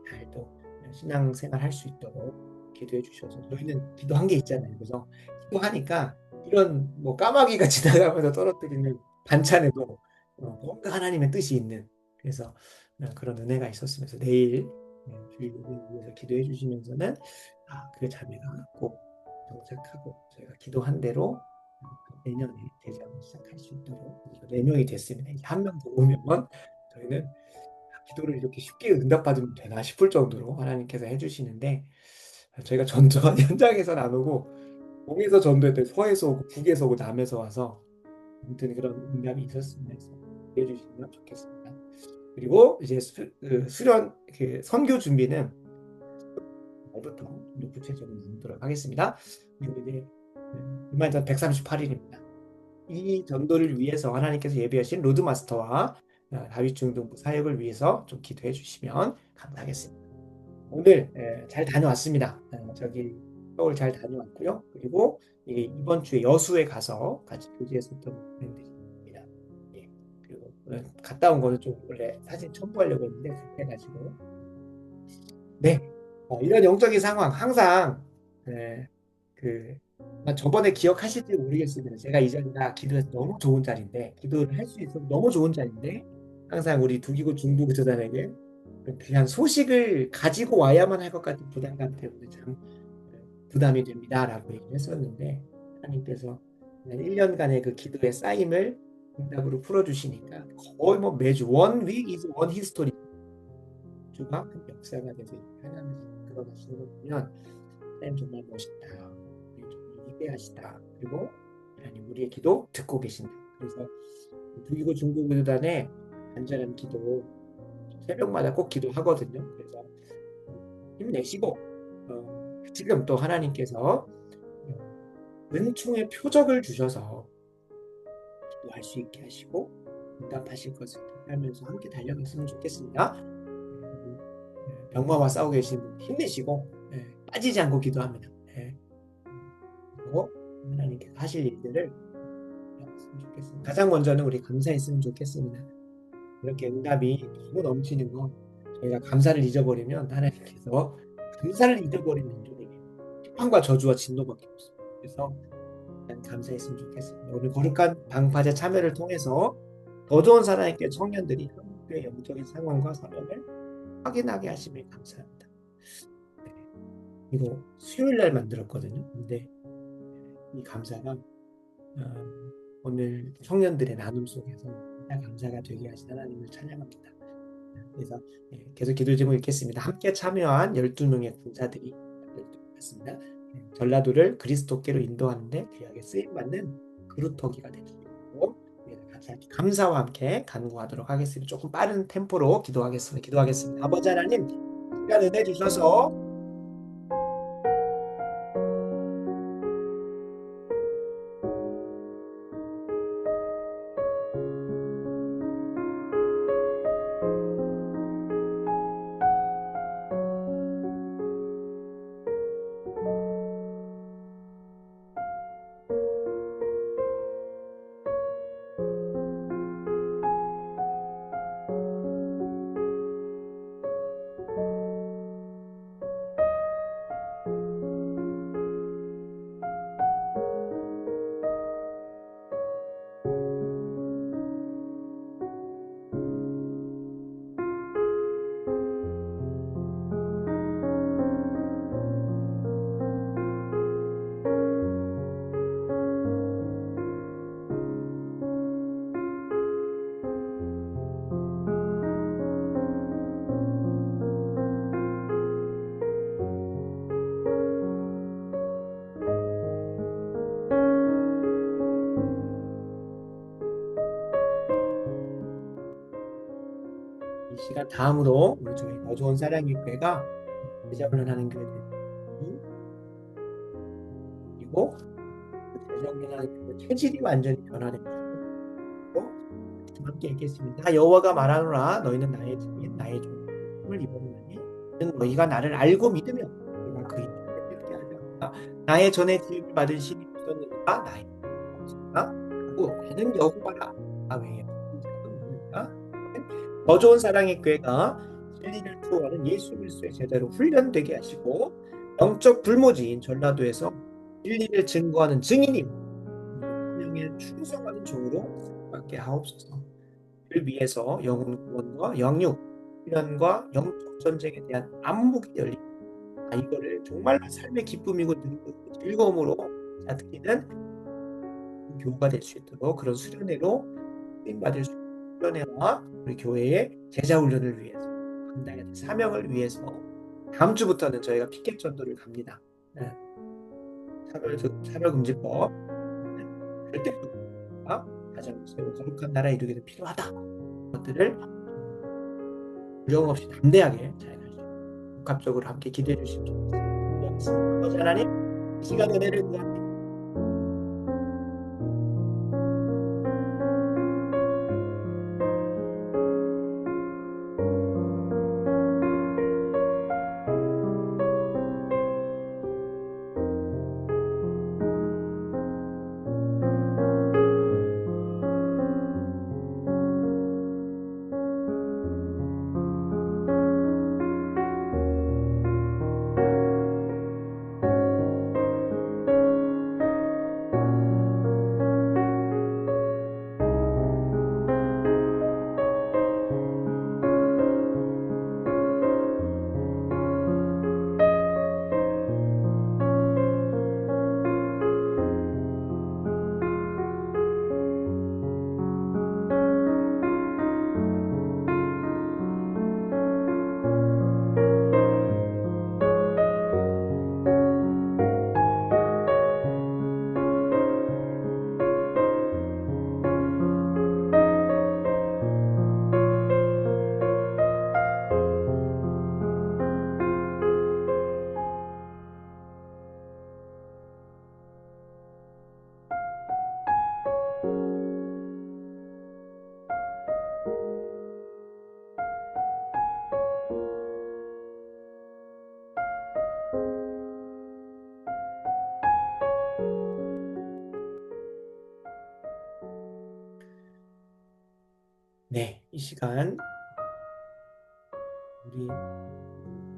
잘 또 신앙생활 할 수 있도록 기도해 주셔서, 저희는 기도한 게 있잖아요. 그래서 기도하니까 이런 뭐 까마귀가 지나가면서 떨어뜨리는 반찬에도 뭔가 하나님의 뜻이 있는, 그래서 그런 은혜가 있었으면서 내일 주일을 위해서 기도해 주시면서는 그 자매가 꼭 정착하고 저희가 기도한 대로 내년에 대전을 시작할 수 있도록 4명이 됐으면 이제 한 명 더 오면 저희는 기도를 이렇게 쉽게 응답받으면 되나 싶을 정도로 하나님께서 해주시는데, 저희가 전도한 현장에서 나누고 동에서 전도했더니 서에서 오고 북에서 오고 남에서 와서 아무튼 그런 응답이 있었으면 해서 해주시면 좋겠습니다. 그리고 이제 수련 그 선교 준비는 날부터 좀 더 구체적으로 나누도록 하겠습니다. 그리고 이제 이만 전 138일입니다. 이 전도를 위해서 하나님께서 예비하신 로드마스터와 다윗 중등부 사역을 위해서 좀 기도해 주시면 감사하겠습니다. 오늘 잘 다녀왔습니다. 저기 서울 잘 다녀왔고요. 그리고 이번 주에 여수에 가서 같이 교제했었던 분들입니다. 예. 그리고 갔다 온 거는 좀 원래 사진 첨부하려고 했는데 급해가지고. 네. 이런 영적인 상황 항상 그 저번에 기억하실지 모르겠습니다. 제가 이 자리가 기도해서 너무 좋은 자리인데, 기도를 할 수 있어서 너무 좋은 자리인데, 항상 우리 두기고 중부구 교단에게 그냥 소식을 가지고 와야만 할 것 같은 부담감 때문에 참 부담이 됩니다라고 얘기를 했었는데, 하나님께서 1년간의 그 기도의 쌓임을 응답으로 풀어주시니까 거의 뭐 매주 one week is one history 주가 한 역사가 돼서 하나님을 이끌어가시는 걸 보면 하나님 정말 멋있다. 하나님 정말 위대하시다. 그리고 하나님 우리의 기도 듣고 계신다. 그래서 북이고 중국교단의 간절한 기도 새벽마다 꼭 기도하거든요. 그래서 힘내시고 지금 또 하나님께서 은총의 표적을 주셔서 기도할 수 있게 하시고 응답하실 것을 기대하면서 함께 달려갔으면 좋겠습니다. 병마와 싸우고 계신 분 힘내시고 빠지지 않고 기도합니다. 그리고 하나님께서 하실 일들을 했으면 좋겠습니다. 가장 먼저는 우리 감사했으면 좋겠습니다. 이렇게 응답이 너무 넘치는 건 저희가 감사를 잊어버리면 하나님께서 감사를 잊어버리는 일들에게 비판과 저주와 진노밖에 없습니다. 그래서 감사했으면 좋겠습니다. 오늘 거룩한 방파제 참여를 통해서 더 좋은 사랑의 청년들이 한국교회 영적인 상황과 사명을 확인하게 하시면 감사합니다. 이거 수요일 날 만들었거든요. 근데 이 감사가 오늘 청년들의 나눔 속에서 감사가 되게 하신 하나님을 찬양합니다. 그래서 계속 기도 제목 읽겠습니다. 함께 참여한 12명의 군사들이 있습니다. 전라도를 그리스도께로 인도하는데 귀하게 쓰임받는 그루터기가 되시고 같이 감사와 함께 간구하도록 하겠습니다. 조금 빠른 템포로 기도하겠습니다. 아버지 하나님 시간 은혜 주셔서 이 시간 다음으로 우리 저희 더 좋은 사랑의 교회가 재정연하는 교회 그리고 재정연하는 교회 체질이 완전히 변화되고 함께 읽겠습니다. 여호와가 말하노라 너희는 나의 증인 나의 종을 입었나니 너희가 나를 알고 믿으며 내가 그인을 깨끗게 하리라. 나의 전에 지음을 받은 신이 있었느니라 나의 없으나 하고 나는 여호와라 나 외에 더 좋은 사랑의 교회가 진리를 추구하는 예수 그리스도의 제자로 훈련되게 하시고 영적 불모지인 전라도에서 진리를 증거하는 증인이 분명에 충성하는 종으로 받게 하옵소서. 를 위해서 영혼 구원과 영육 훈련과 영적 전쟁에 대한 안목이 열리고 이거를 정말로 삶의 기쁨이고 즐거움으로 드리는 교우가 될 수 있도록 그런 수련회로 쓰임받을 수 있는 수련회와 우리 교회의 제자 훈련을 위해서 감당의 사명을 위해서 다음 주부터는 저희가 피켓 전도를 갑니다. 차별금지법 절대금지와 가정 세우고 거룩한 나라 이루게 된 필요하다. 것들을 두려움 없이 담대하게 잘 갈 수 있도록 복합적으로 함께 기도해 주시면 좋겠습니다. 아버지 하나님 이 시간 은혜를 구합니다. 시간 우리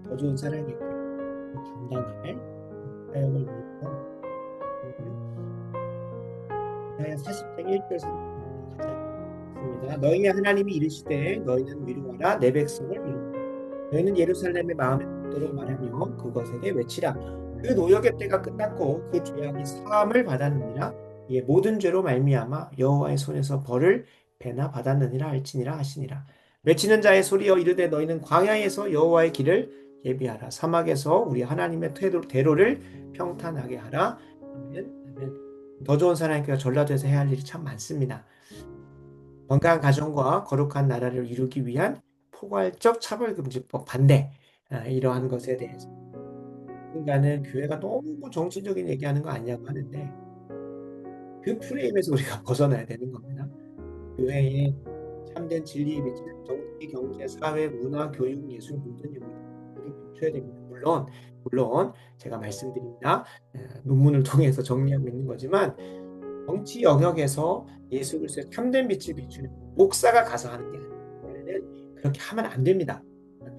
더 좋은 사랑의 감당할 사역을 위해서 이사야 40장 1절 가자. 너희의 하나님이 이르시되 너희는 위로하라 내 백성을 위로하라. 너희는 예루살렘의 마음에 붙도록 말하며 그것에게 외치라. 그 노역의 때가 끝났고 그 죄악이 사함을 받았느니라. 이에 모든 죄로 말미암아 여호와의 손에서 벌을 배나 받았느니라 할지니라 하시니라. 외치는 자의 소리여 이르되 너희는 광야에서 여호와의 길을 예비하라. 사막에서 우리 하나님의 대로를 평탄하게 하라. 아멘. 아멘. 더 좋은 사랑교회 전라도에서 해야 할 일이 참 많습니다. 건강한 가정과 거룩한 나라를 이루기 위한 포괄적 차별금지법 반대, 이러한 것에 대해서 누군가는 교회가 너무 정치적인 얘기하는 거 아니냐고 하는데 그 프레임에서 우리가 벗어나야 되는 겁니다. 교회에 참된 진리에 비치는 정치, 경제, 사회, 문화, 교육, 예술 모든 영역이 비춰야 됩니다. 물론 제가 말씀드립니다. 논문을 통해서 정리하고 있는 거지만 정치 영역에서 예수 그리스도의 참된 빛을 비추는 목사가 가서 하는 게 아니에요. 원래는 그렇게 하면 안 됩니다.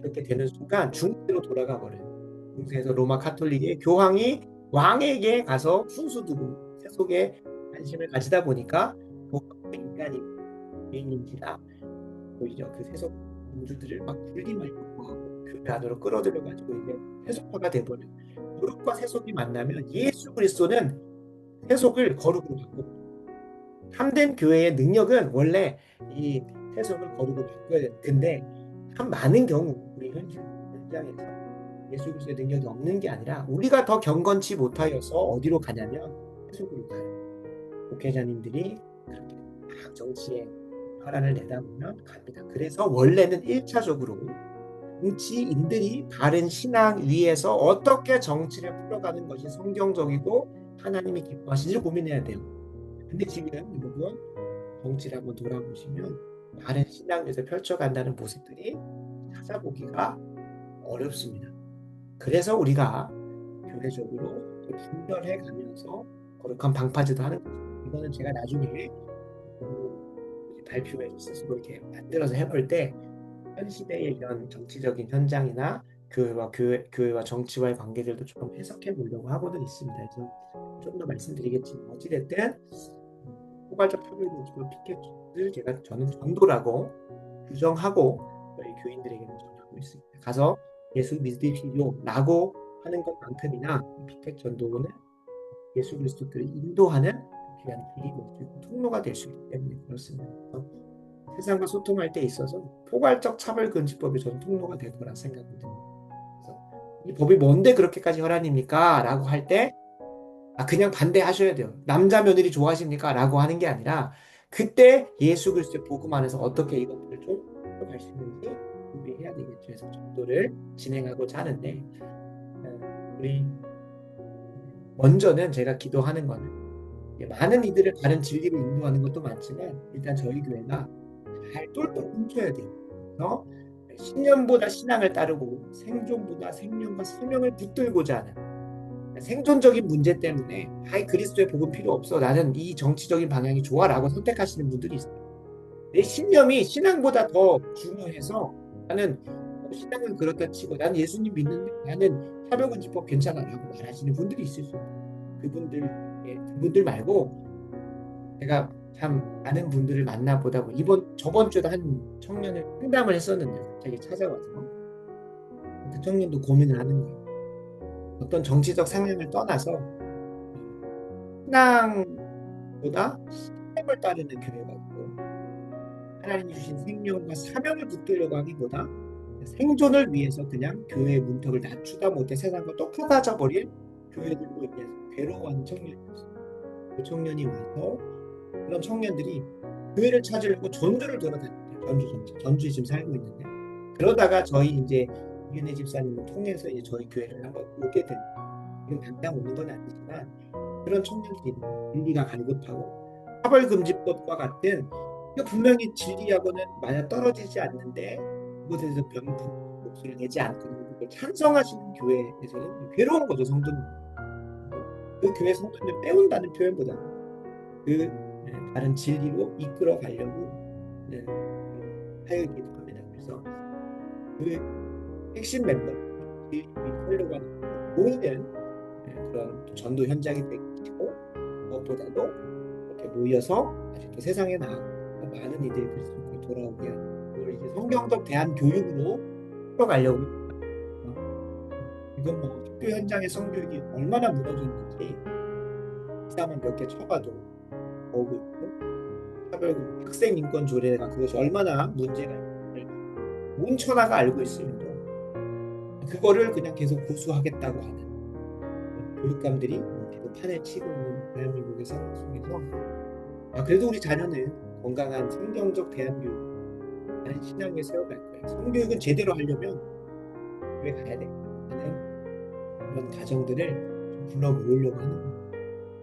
그렇게 되는 순간 중세로 돌아가 버려요. 중세에서 로마 카톨릭의 교황이 왕에게 가서 훈수 두고 세속에 관심을 가지다 보니까 교황도 인간이 개인인지라 오히려 그 세속 민주들을 막 분리만 요구하고 교회 안으로 끌어들여가지고 이제 세속화가 돼버려요. 거룩과 세속이 만나면 예수 그리스도는 세속을 거룩으로 바꾸고 참된 교회의 능력은 원래 이 세속을 거룩으로 바꿔야 돼요. 근데 참 많은 경우 우리 현장에서 예수 그리스도의 능력이 없는 게 아니라 우리가 더 경건치 못하여서 어디로 가냐면 세속으로 가요. 목회자님들이 그렇게 막 정치에 혈안을 내다 보면 갑니다. 그래서 원래는 1차적으로 정치인들이 바른 신앙 위에서 어떻게 정치를 풀어가는 것이 성경적이고 하나님이 기뻐하시는지 고민해야 돼요. 근데 지금 여러분 정치를 한번 돌아보시면 바른 신앙 위에서 펼쳐간다는 모습들이 찾아보기가 어렵습니다. 그래서 우리가 교회적으로 분별해 가면서 거룩한 방파제도 하는 거죠. 이거는 제가 나중에 발표회를 스스로 이렇게 만들어서 해볼 때 현 시대의 이런 정치적인 현장이나 교회와 정치와의 관계들도 조금 해석해 보려고 하고는 있습니다. 그래서 좀 더 말씀드리겠지만 어찌됐든 포괄적 차별금지법 피켓을 저는 정도라고 규정하고 저희 교인들에게는 전하고 있습니다. 가서 예수 믿으시오라고 하는 것만큼이나 피켓 전도는 예수 그리스도를 인도하는 귀한 길이고 통로가 될 수 있기 때문에 그렇습니다. 세상과 소통할 때 있어서 포괄적 차별금지법이 저는 통로가 될 거라 생각합니다. 이 법이 뭔데 그렇게까지 혈안입니까? 라고 할 때 그냥 반대하셔야 돼요. 남자 며느리 좋아하십니까? 라고 하는 게 아니라 그때 예수 그리스도의 복음 안에서 어떻게 이것들을 좀 갈 수 있는지 준비해야 되겠죠. 그래서 전도를 진행하고자 하는데 우리 먼저는 제가 기도하는 거는 많은 이들을 다른 진리로 인도하는 것도 많지만 일단 저희 교회가 잘 똘똘 뭉쳐야 돼요. 그래서 신념보다 신앙을 따르고 생존보다 생명과 사명을 붙들고자 하는 생존적인 문제 때문에 그리스도의 복음 필요 없어. 나는 이 정치적인 방향이 좋아 라고 선택하시는 분들이 있어요. 내 신념이 신앙보다 더 중요해서 나는 신앙은 그렇다 치고 나는 예수님 믿는데 나는 차별금지법 괜찮아 라고 말하시는 분들이 있을 수 있어요. 그분들 말고 제가 참 많은 분들을 만나보다 보니 저번 주에도 한 청년을 상담을 했었는데 갑자기 찾아와서 그 청년도 고민을 하는 거예요. 어떤 정치적 상향을 떠나서 신앙보다 삶을 따르는 교회가 있고 하나님이 주신 생명과 사명을 붙들려고 하기보다 생존을 위해서 그냥 교회의 문턱을 낮추다 못해 세상과 또 쏟아져 버릴 교회들로 인해서 괴로워하는 청년이었어요. 그 청년이 와서 그런 청년들이 교회를 찾으려고 전주를 돌아다녔대요. 전주에 지금 살고 있는데 그러다가 저희 이제 유은혜 집사님을 통해서 이제 저희 교회를 한번 오게 된 이건 당장 오는 건 아니지만 그런 청년들이 진리가 갈급하고 차별금지법과 같은 분명히 진리하고는 맞아 떨어지지 않는데 그것에 대해서 목소리를 내지 않고 그걸 찬성하시는 교회에서는 괴로운 거죠. 성도님. 그 교회 성도님을 빼온다는 표현보다는 그 다른 진리로 이끌어 가려고 하여기도 합니다. 그래서 그 핵심 멤버들이 살려고 하는 모이는 그런 또 전도 현장이 되고 무엇보다도 이렇게 모여서 아직도 세상에 나아가 많은 이들이 그리스도로 돌아오게 하는 그걸 이제 성경적 대한 교육으로 풀어가려고 이건 뭐 학교 현장의 성교육이 얼마나 무너졌는지 기사만 몇 개 쳐봐도 오고 있고 차별금 학생 인권 조례가 그것이 얼마나 문제가 있는지 온 천하가 알고 있음에도 그거를 그냥 계속 고수하겠다고 하는 교육감들이 계속 판에 치고 있는 대한민국의 상황 속에서 그래도 우리 자녀는 건강한 성경적 대한교육 신앙에 세워갈 거예요. 성교육은 제대로 하려면 교회 가야 돼 하는 그런 가정들을 좀 불러 모으려고 하는 거예요.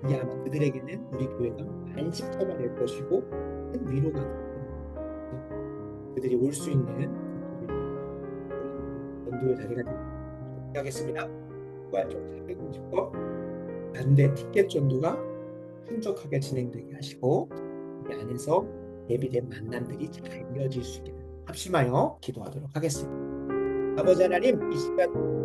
그게 아마 그들에게는 우리 교회가 안식처가 될 것이고 큰 위로가 될 거예요. 그들이 올 수 있는 연도의 자리가 되겠습니다. 부활적 450번 반대 티켓 전도가 풍족하게 진행되게 하시고 이 안에서 예비된 만남들이 잘 이어질 수 있게 합심하여 기도하도록 하겠습니다. 아버지 하나님, 이 시간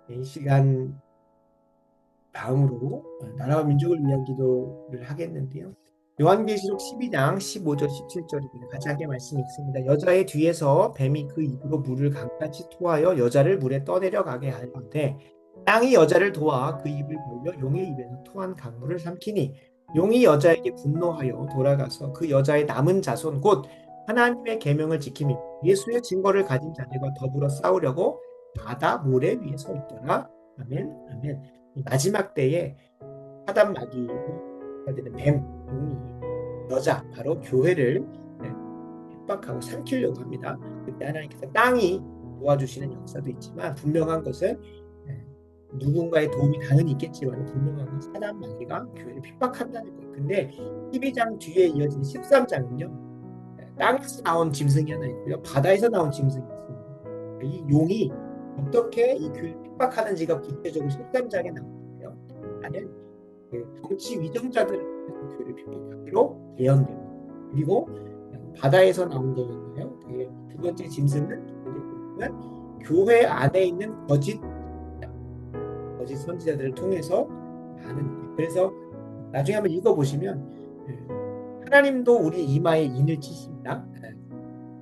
이 시간 다음으로 나라와 민족을 위한 기도를 하겠는데요. 요한계시록 12장 15절 17절입니다. 같이 함께 말씀 읽습니다. 여자의 뒤에서 뱀이 그 입으로 물을 강같이 토하여 여자를 물에 떠내려 가게 하는데 땅이 여자를 도와 그 입을 벌려 용의 입에서 토한 강물을 삼키니 용이 여자에게 분노하여 돌아가서 그 여자의 남은 자손 곧 하나님의 계명을 지키며 예수의 증거를 가진 자들과 더불어 싸우려고 바다 모래 위에 서 있더라. 아멘, 아멘. 마지막 때에 사단 마귀가 되는 뱀, 용이 여자, 바로 교회를 핍박하고 삼키려고 합니다. 그때 하나님께서 땅이 도와주시는 역사도 있지만 분명한 것은 누군가의 도움이 당연히 있겠지만 분명한 건 사단 마귀가 교회를 핍박한다는 거예요. 근데 12장 뒤에 이어진 13장은요. 땅에서 나온 짐승이 하나 있고요. 바다에서 나온 짐승이 있습니다. 이 용이 어떻게 이 교회를 핍박하는지가 구체적으로 13장에 나오는데요. 나는 정치 위정자들을 교회를 핍박하기로 예언됩니다. 그리고 바다에서 나온 거였나요? 두 번째 짐승은 교회 안에 있는 거짓 선지자들을 통해서 많은 그래서 나중에 한번 읽어보시면 하나님도 우리 이마에 인을 치십니다.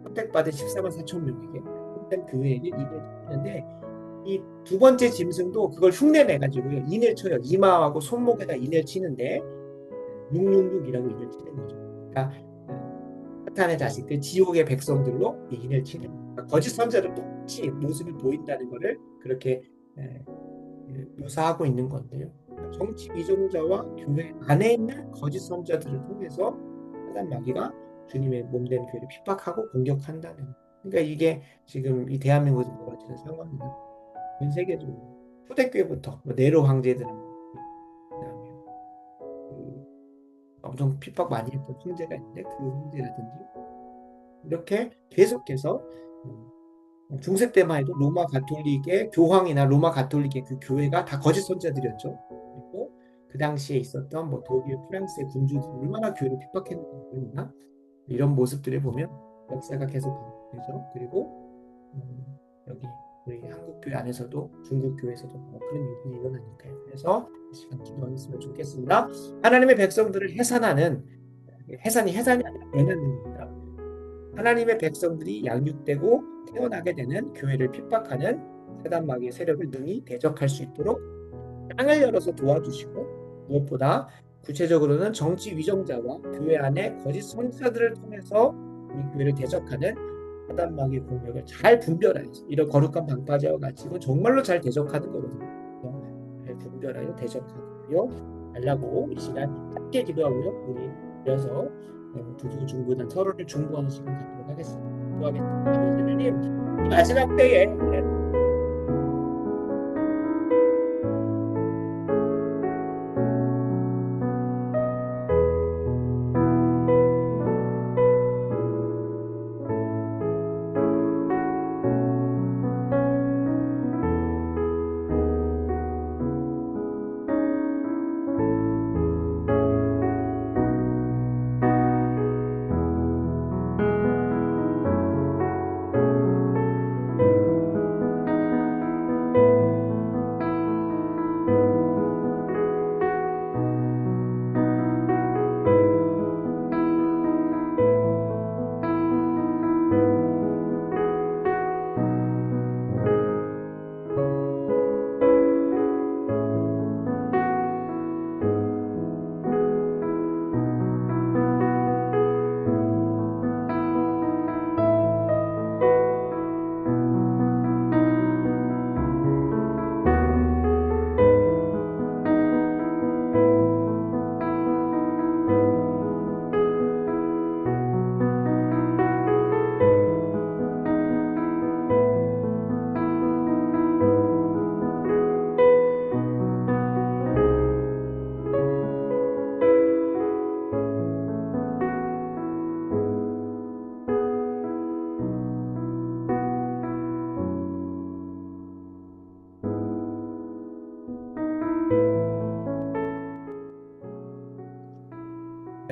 선택받은 14만 4천 명에게 교회에는 인을 치는데 이 두 번째 짐승도 그걸 흉내내가지고요 인을 쳐요. 이마하고 손목에다 인을 치는데 666이라고 인을 치는 거죠. 그러니까 사탄의 자식들 지옥의 백성들로 인을 치는 그러니까 거짓 선지자도 똑같이 모습을 보인다는 것을 그렇게 묘사하고 있는 건데요. 정치 위정자와 교회 안에 있는 거짓 선자들을 통해서 사단 마귀가 주님의 몸된 교회를 핍박하고 공격한다는. 그러니까 이게 지금 이 대한민국에서 벌어지는 상황이나 전 세계적으로 초대교회부터 뭐 네로 황제들, 그다음에 그 엄청 핍박 많이 했던 형제가 있는데 그 형제라든지 이렇게 계속해서 중세 때만 해도 로마 가톨릭의 교황이나 로마 가톨릭의 그 교회가 다 거짓 선자들이었죠. 그리고 그 당시에 있었던 뭐 독일, 프랑스의 군주들 얼마나 교회를 핍박했는가 이런 모습들을 보면 역사가 계속 반복되죠. 그리고 여기 우리 한국 교회 안에서도 중국 교회에서도 뭐 그런 일들이 일어나니까요. 그래서 이 시간 기도했으면 좋겠습니다. 하나님의 백성들을 해산하는 해산이 아니라 배난입니다. 하나님의 백성들이 양육되고 태어나게 되는 교회를 핍박하는 사단 마귀의 세력을 능히 대적할 수 있도록 땅을 열어서 도와주시고 무엇보다 구체적으로는 정치 위정자와 교회 안에 거짓 선지자들을 통해서 우리 교회를 대적하는 사단 마귀의 공격을 잘 분별하여 이런 거룩한 방파제와 같이 이건 정말로 잘 대적하는 거거든요. 잘 분별하여 대적하여 달라고 이 시간 함께 기도하고요. 우리 이어서 두두 중보단 서로를 중보하는 시간 갖도록 하겠습니다. 기도하겠습니다. 아버지 하나님, 이 마지막 때에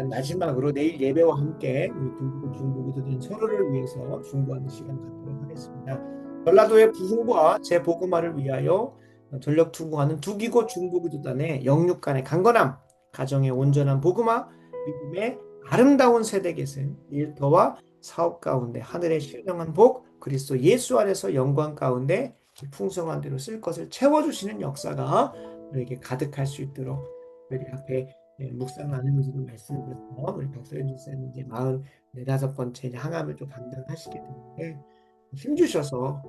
마지막으로 내일 예배와 함께 우리 중보 중보기도된 서로를 위해서 중보하는 시간 갖도록 하겠습니다. 전라도의 부흥과 재복음화를 위하여 전력 투구하는 두기고 중보기도단의 영육 간의 강건함, 가정의 온전한 복음화, 믿음의 아름다운 세대 계승, 일터와 사업 가운데 하늘의 신령한 복, 그리스도 예수 안에서 영광 가운데 풍성한 대로 쓸 것을 채워주시는 역사가 우리에게 가득할 수 있도록 우리 앞에 묵상 나누면서도 말씀을 드렸고 우리 박서연 집사님 이제 44번째 이제 항암을 좀 감당하시게 되는데 힘 주셔서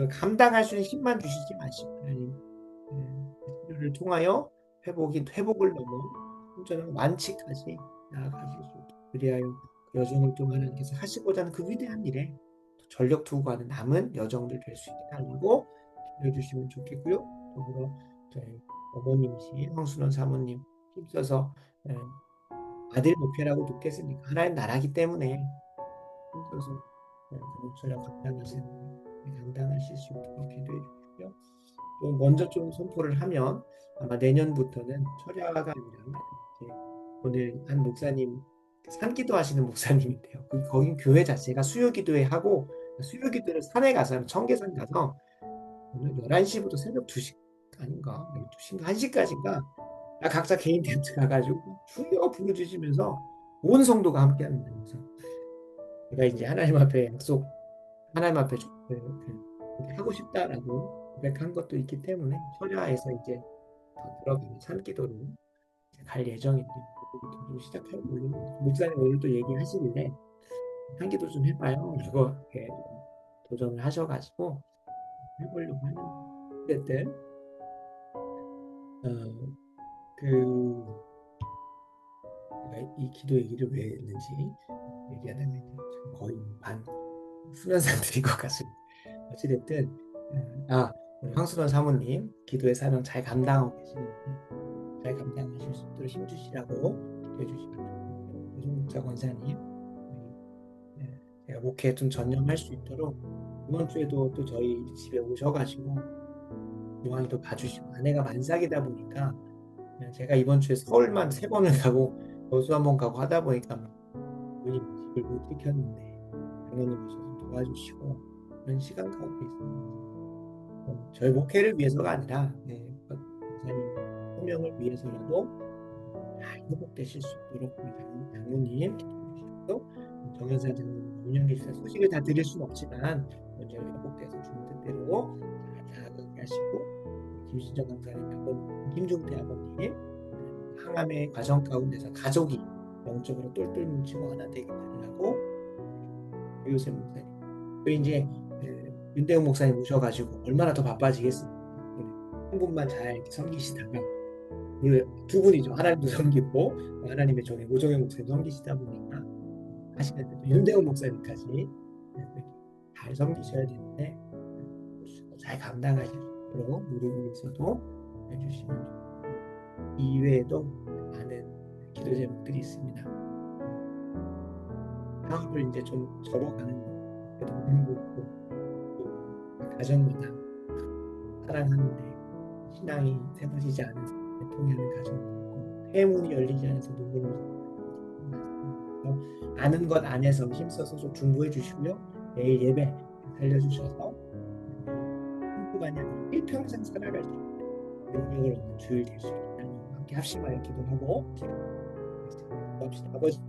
감당할 수 있는 힘만 주시지 마시고 하나님 치료를 통하여 회복을 넘어 온전한 완치까지 나아가실 수 있도록 그리하여 그 여정을 또 하나님께서 하시고자 하는 그 위대한 일에 전력 투구하는 남은 여정들 될 수 있게 달라고 기도해 주시면 좋겠고요. 더불어 저희 어머님이신 황순원 사모님 힘써서 아들 목표라고 놓겠습니까? 하나님 나라기 때문에 힘써서 전처럼 감당하실 수 있도록 기도해 주시고요. 또 먼저 좀 선포를 하면 아마 내년부터는 철야가 아니라 오늘 한 목사님 산기도 하시는 목사님인데요. 거긴 교회 자체가 수요기도회 하고 수요기도를 산에 가서 청계산 가서 오늘 11시부터 새벽 2시 아닌가 12시인가 1시까지인가 각자 개인 텐트 가가지고 주여 부르짖으면서 온 성도가 함께합니다. 그래서 제가 이제 하나님 앞에 하고 싶다라고 고백한 것도 있기 때문에 철야에서 이제 더 들어가는 산기도로 갈 예정인데 좀 시작할 목사님 오늘 또 얘기하시길래 산기도 좀 해봐요. 이거 이렇게 도전을 하셔가지고 해보려고 하는 어쨌든 그 내가 이 기도 얘기를 왜 했는지 얘기하다 보니 거의 반 수면 상태인 것 같습니다. 어찌됐든 우리 황순원 사모님 기도의 사명 잘 감당하고 계시는데 잘 감당하실 수 있도록 힘주시라고 기도해 주시면 조정국자 권사님 제가 목회에 좀 전념할 수 있도록 이번 주에도 또 저희 집에 오셔가지고 요한이도 봐주시고 아내가 만삭이다 보니까 그냥 제가 이번 주에 서울만 3번을 가고 여수 한번 가고 하다 보니까 부모님 집을 못 지켰는데 장모님 오셔서 좀 도와주시고 그런 시간 가운데 있습니다. 저희 목회를 위해서가 아니라 목사님 소명을 위해서라도 잘 회복되실 수 있도록 우리 장모님 기도해주시고 정현사 장모님 운영계시사 소식을 다 드릴 수는 없지만 먼저 회복돼서 주는 뜻대로 잘 나아가게 하시고 김신정 강사님 아버님 김종태 아버님 항암의 과정 가운데서 가족이 영적으로 똘똘 뭉치고 하나 되길 바라고 요셉 목사님 또 이제 윤대웅 목사님 오셔가지고 얼마나 더 바빠지겠습니까? 한 분만 잘 섬기시다가 두 분이죠. 하나님도 섬기고 하나님의 종의 오정현 목사님 섬기시다 보니까 하시는데 윤대웅 목사님까지 잘 섬기셔야 되는데 잘 감당하시도록 누리고 위해서도 해주시면 이외에도 많은 기도 제목들이 있습니다. 사업을 이제 좀 접어가는 것도 힘들고 가정마다 사랑하는데 신앙이 세워지지 않아서 통하는 가정도 있고 회문이 열리지 않아서 눈물을 아는 것 안에서 힘써서 좀 중보해 주시고요. 내일 예배 살려주셔서 한주간이 아니라 일평생 살아갈 수 있는 능력을 얻는 주일 될 수 있다는 함께 합심하여 기도하고 기도합시다. 아버지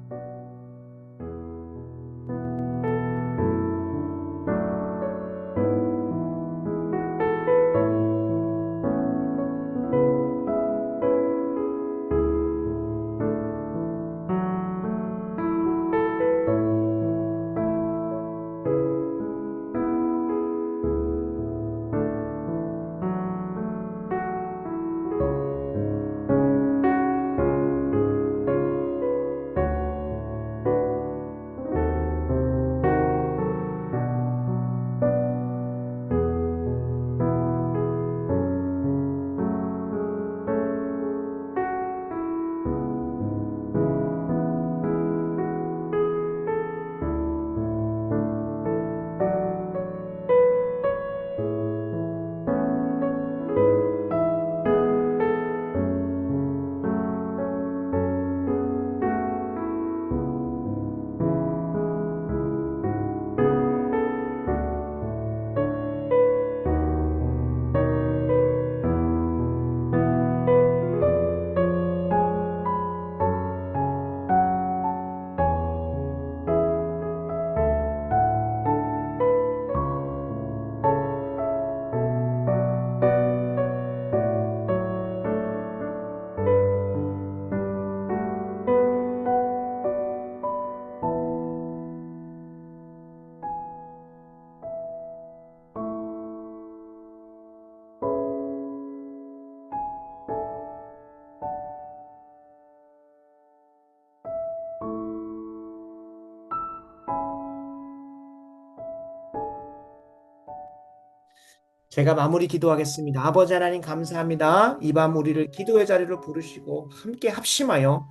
제가 마무리 기도하겠습니다. 아버지 하나님 감사합니다. 이 밤 우리를 기도의 자리로 부르시고 함께 합심하여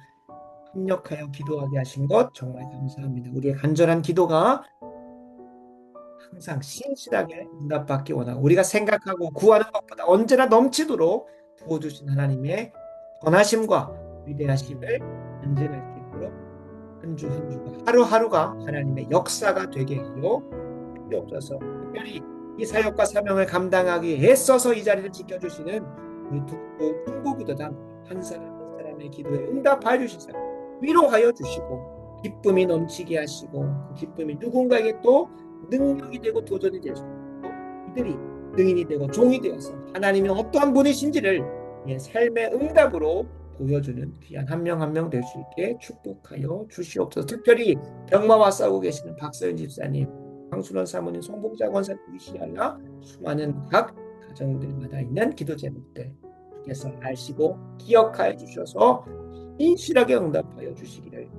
협력하여 기도하게 하신 것 정말 감사합니다. 우리의 간절한 기도가 항상 신실하게 응답받기 원하고 우리가 생각하고 구하는 것보다 언제나 넘치도록 부어주신 하나님의 권하심과 위대하심을 간증할 수 있도록 한 주 한 주가 하루하루가 하나님의 역사가 되게 하여 주옵소서. 특별히 이 사역과 사명을 감당하기 위해 애써서 이 자리를 지켜주시는 우리 중보기도단 한 사람 한 사람의 기도에 응답하여 주시사 위로하여 주시고 기쁨이 넘치게 하시고 그 기쁨이 누군가에게 또 능력이 되고 도전이 될 수 있고 이들이 증인이 되고 종이 되어서 하나님이 어떠한 분이신지를 삶의 응답으로 보여주는 귀한 한 명 한 명 될 수 있게 축복하여 주시옵소서. 특별히 병마와 싸우고 계시는 박서연 집사님, 황순원 사모님, 송복자 권사님 위시하여 수많은 각 가정들마다 있는 기도 제목들 주님께서 아시고 기억하여 주셔서 신실하게 응답하여 주시기를.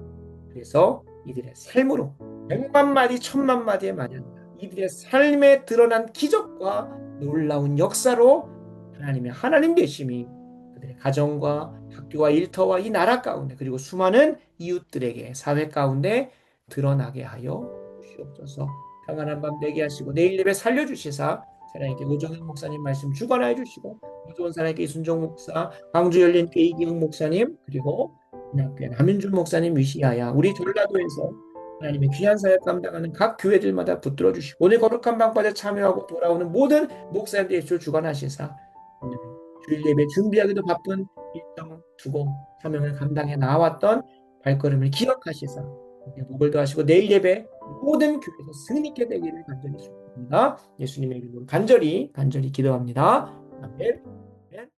그래서 이들의 삶으로 100만 마디, 1000만 마디의 마냥 이들의 삶에 드러난 기적과 놀라운 역사로 하나님의 하나님 되심이 그들의 가정과 학교와 일터와 이 나라 가운데 그리고 수많은 이웃들에게 사회 가운데 드러나게 하여 주시옵소서. 평안한 밤 되게 하시고 내일 예배 살려주시사 사랑에게 오정현 목사님 말씀 주관하여 주시고 오정원 사랑에게 이순종 목사, 광주 열린교회 이기흥 목사님 그리고 신학교의 남윤준 목사님 위시하여 우리 전라도에서 하나님의 귀한 사역 감당하는 각 교회들마다 붙들어 주시고 오늘 거룩한 방파제 참여하고 돌아오는 모든 목사님들의 주 주관하시사 오늘 주일 예배 준비하기도 바쁜 일정 두고 사명을 감당해 나왔던 발걸음을 기억하시사 복을 더하시고 내일 예배 모든 교회에서 승리케 되기를 간절히 축복합니다. 예수님의 이름으로 간절히 기도합니다. 아멘.